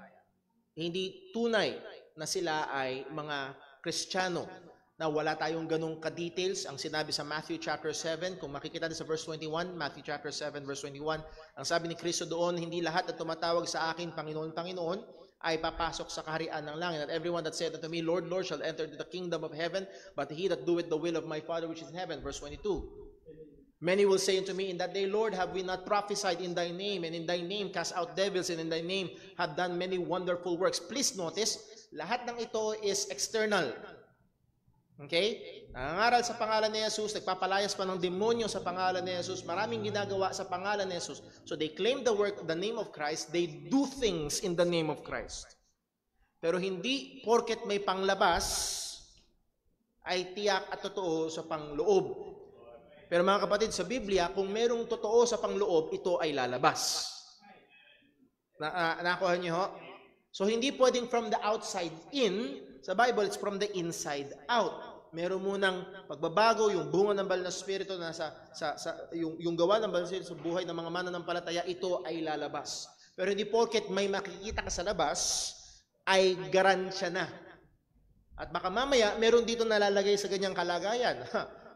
Hindi tunay na sila ay mga Kristiyano na wala tayong ganong ka-details. Ang sinabi sa Matthew chapter 7, kung makikita din sa verse 21, Matthew chapter 7 verse 21, ang sabi ni Kristo doon, hindi lahat na tumatawag sa akin, Panginoon, Panginoon, ay papasok sa kaharian ng langit. Not everyone that said unto me, Lord, Lord, shall enter into the kingdom of heaven, but he that doeth the will of my Father which is in heaven. Verse 22. Many will say unto me in that day, Lord, have we not prophesied in thy name, and in thy name cast out devils, and in thy name have done many wonderful works. Please notice, lahat ng ito is external. Okay? Nangangaral sa pangalan ni Jesus, nagpapalayas pa ng demonyo sa pangalan ni Jesus, maraming ginagawa sa pangalan ni Jesus. So they claim the name of Christ, they do things in the name of Christ. Pero hindi porket may panglabas ay tiyak at totoo sa pangloob. Pero mga kapatid, sa Biblia, kung merong totoo sa pangloob, ito ay lalabas. Nakuha niyo ho? So hindi pwedeng from the outside in. Sa Bible, it's from the inside out. Meron munang pagbabago, yung bunga ng banal na spirito na yung gawa ng banal na spirito sa buhay ng mga mananampalataya, ito ay lalabas. Pero hindi porket may makikita ka sa labas, ay garansya na. At baka mamaya, meron dito nalalagay sa ganyang kalagayan.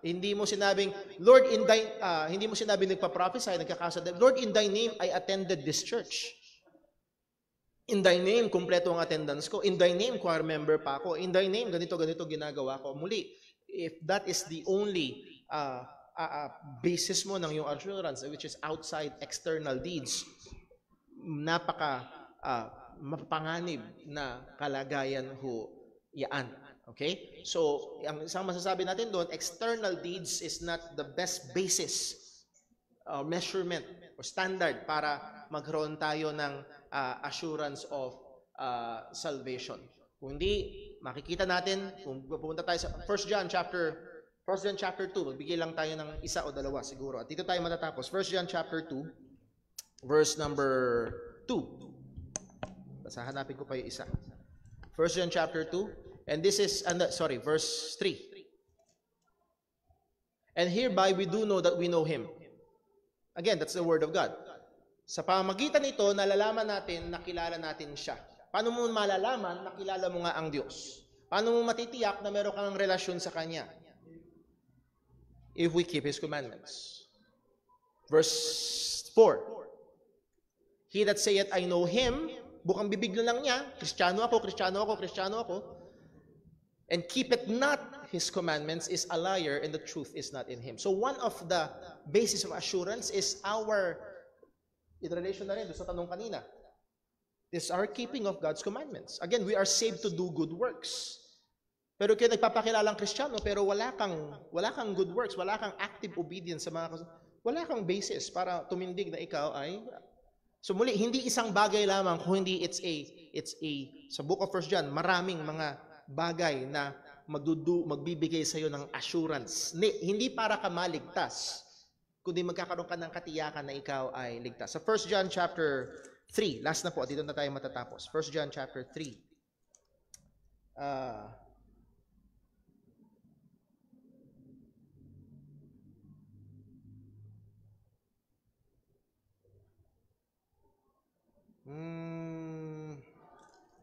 Hindi mo sinabing, Lord, hindi mo sinabing nagpa-prophesy, nagkakasa, Lord, in thy name, I attended this church. In thy name, kumpleto ang attendance ko. In thy name, choir member pa ako. In thy name, ganito ginagawa ko. Muli, if that is the only basis mo ng iyong assurance, which is outside external deeds, napaka mapanganib na kalagayan ho yaan. Okay? So, ang isang masasabi natin doon, external deeds is not the best basis or measurement or standard para magkaroon tayo ng assurance of salvation. Kung hindi, makikita natin, kung pupunta tayo sa 1 John chapter 2, magbigay lang tayo ng isa o dalawa siguro. At dito tayo matatapos. 1 John chapter 2, verse number 2. Hanapin ko pa yung isa. 1 John chapter 2, and this is, verse 3. And hereby we do know that we know Him. Again, that's the word of God. Sa pamamagitan nito, nalalaman natin na kilala natin siya. Paano mo malalaman na kilala mo nga ang Diyos? Paano mo matitiyak na meron kang relasyon sa Kanya? If we keep His commandments. Verse 4. He that saith, I know Him, bukang bibig na lang niya, Kristiyano ako, and keepeth not His commandments is a liar, and the truth is not in him. So one of the basis of assurance is our, in relation na rin sa tanong kanina, is our keeping of God's commandments. Again, we are saved to do good works. Pero kaya nagpapakilalang Kristiyano, pero wala kang good works, wala kang active obedience sa mga, wala kang basis para tumindig na ikaw ay, so muli, hindi isang bagay lamang, kung hindi it's a, sa book of 1 John, maraming mga bagay na magbibigay sa iyo ng assurance. Hindi para ka maligtas, kundi magkakaroon ka ng katiyakan na ikaw ay ligtas. Sa 1 John chapter 3, last na po, dito na tayo matatapos. 1 John chapter 3.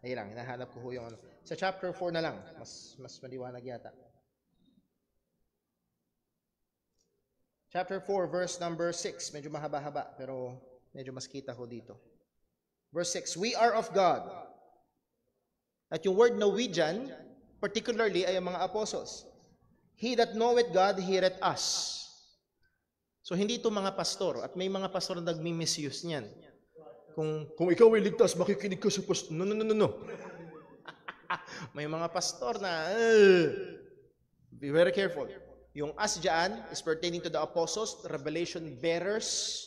Ayun lang, hinahanap ko yung ano. Sa chapter 4 na lang, mas maliwanag yata. Chapter 4, verse number 6. Medyo mahaba-haba, pero medyo mas kita ko dito. Verse 6, we are of God. At yung word na we dyan, particularly ay ang mga apostles. He that knoweth God, heareth us. So hindi ito mga pastor, at may mga pastor na nagmi-misuse niyan. Kung ikaw ay ligtas, makikinig ka sa pastor. No. May mga pastor na, be very careful. Yung us dyan is pertaining to the apostles, revelation bearers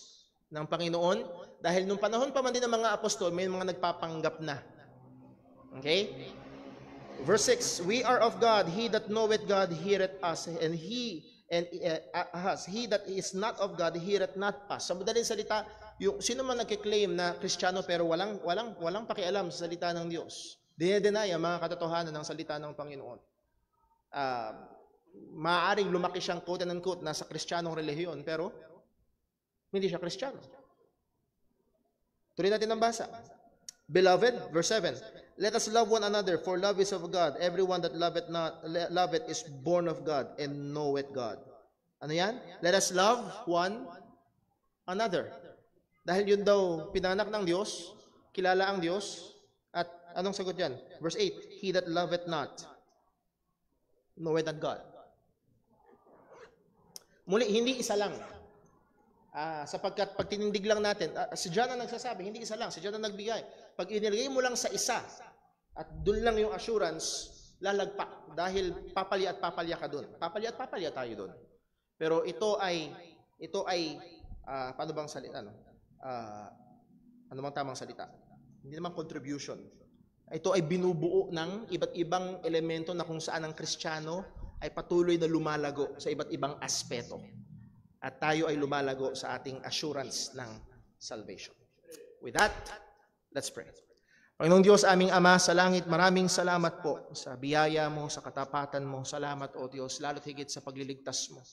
ng Panginoon. Dahil nung panahon pa man din ng mga apostol, may mga nagpapanggap na. Okay? Verse 6, we are of God, he that knoweth God heareth us, and he that is not of God heareth not us. Sa madaling salita, yung sino man nagke-claim na Kristiyano pero walang pakialam sa salita ng Diyos, dinedenay ang mga katotohanan ng salita ng Panginoon. Maaaring lumaki siyang quote-unquote nasa Kristiyanong relihiyon, pero hindi siya Kristiyano. Tuloy natin ang basa. Beloved, verse 7, Let us love one another, for love is of God. Everyone that loveth is born of God and knoweth God. Ano yan? Let us love one another. Dahil yun daw pinanak ng Diyos, kilala ang Diyos, at anong sagot yan? Verse 8, he that loveth not knoweth not God. Muli, hindi isa lang. Sapagkat pag tinindig lang natin, si John ang nagsasabi, hindi isa lang, si John ang nagbigay. Pag inilagay mo lang sa isa, at doon lang yung assurance, lalagpak. Dahil papalya at papalya ka doon. Papalya at papalya tayo doon. Pero ito ay, paano bang salita? Ano bang tamang salita? Hindi naman contribution. Ito ay binubuo ng iba't ibang elemento na kung saan ang Kristiyano ay patuloy na lumalago sa iba't ibang aspeto. At tayo ay lumalago sa ating assurance ng salvation. With that, let's pray. Panginoong Diyos, aming Ama sa langit, maraming salamat po sa biyaya mo, sa katapatan mo. Salamat, O Diyos, lalo't higit sa pagliligtas mo.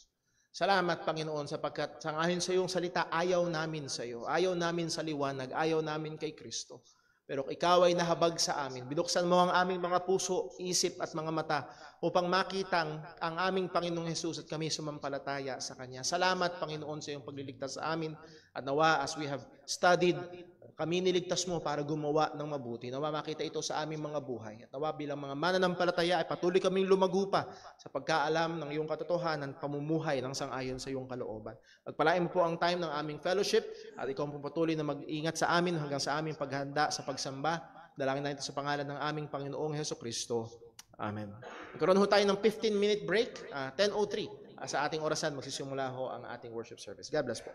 Salamat, Panginoon, sapagkat sangayon sa iyong salita, ayaw namin sa iyo. Ayaw namin sa liwanag, ayaw namin kay Kristo. Pero ikaw ay nahabag sa amin. Binuksan mo ang aming mga puso, isip at mga mata upang makita ang aming Panginoong Hesus at kami sumampalataya sa Kanya. Salamat, Panginoon, sa iyong pagliligtas sa amin. At nawa, as we have studied, kami niligtas mo para gumawa ng mabuti. Nawa makita ito sa aming mga buhay. At nawa bilang mga mananampalataya ay patuloy kaming lumago pa sa pagkaalam ng iyong katotohanan, pamumuhay ng sang-ayon sa iyong kalooban. Pagpalain mo po ang time ng aming fellowship at ikaw po patuloy na mag-ingat sa amin hanggang sa aming paghanda sa pagsamba. Dalangin natin sa pangalan ng aming Panginoong Hesukristo. Amen. Magkaroon ho tayo ng 15-minute break, 10:03 sa ating orasan. Magsisimula ho ang ating worship service. God bless po.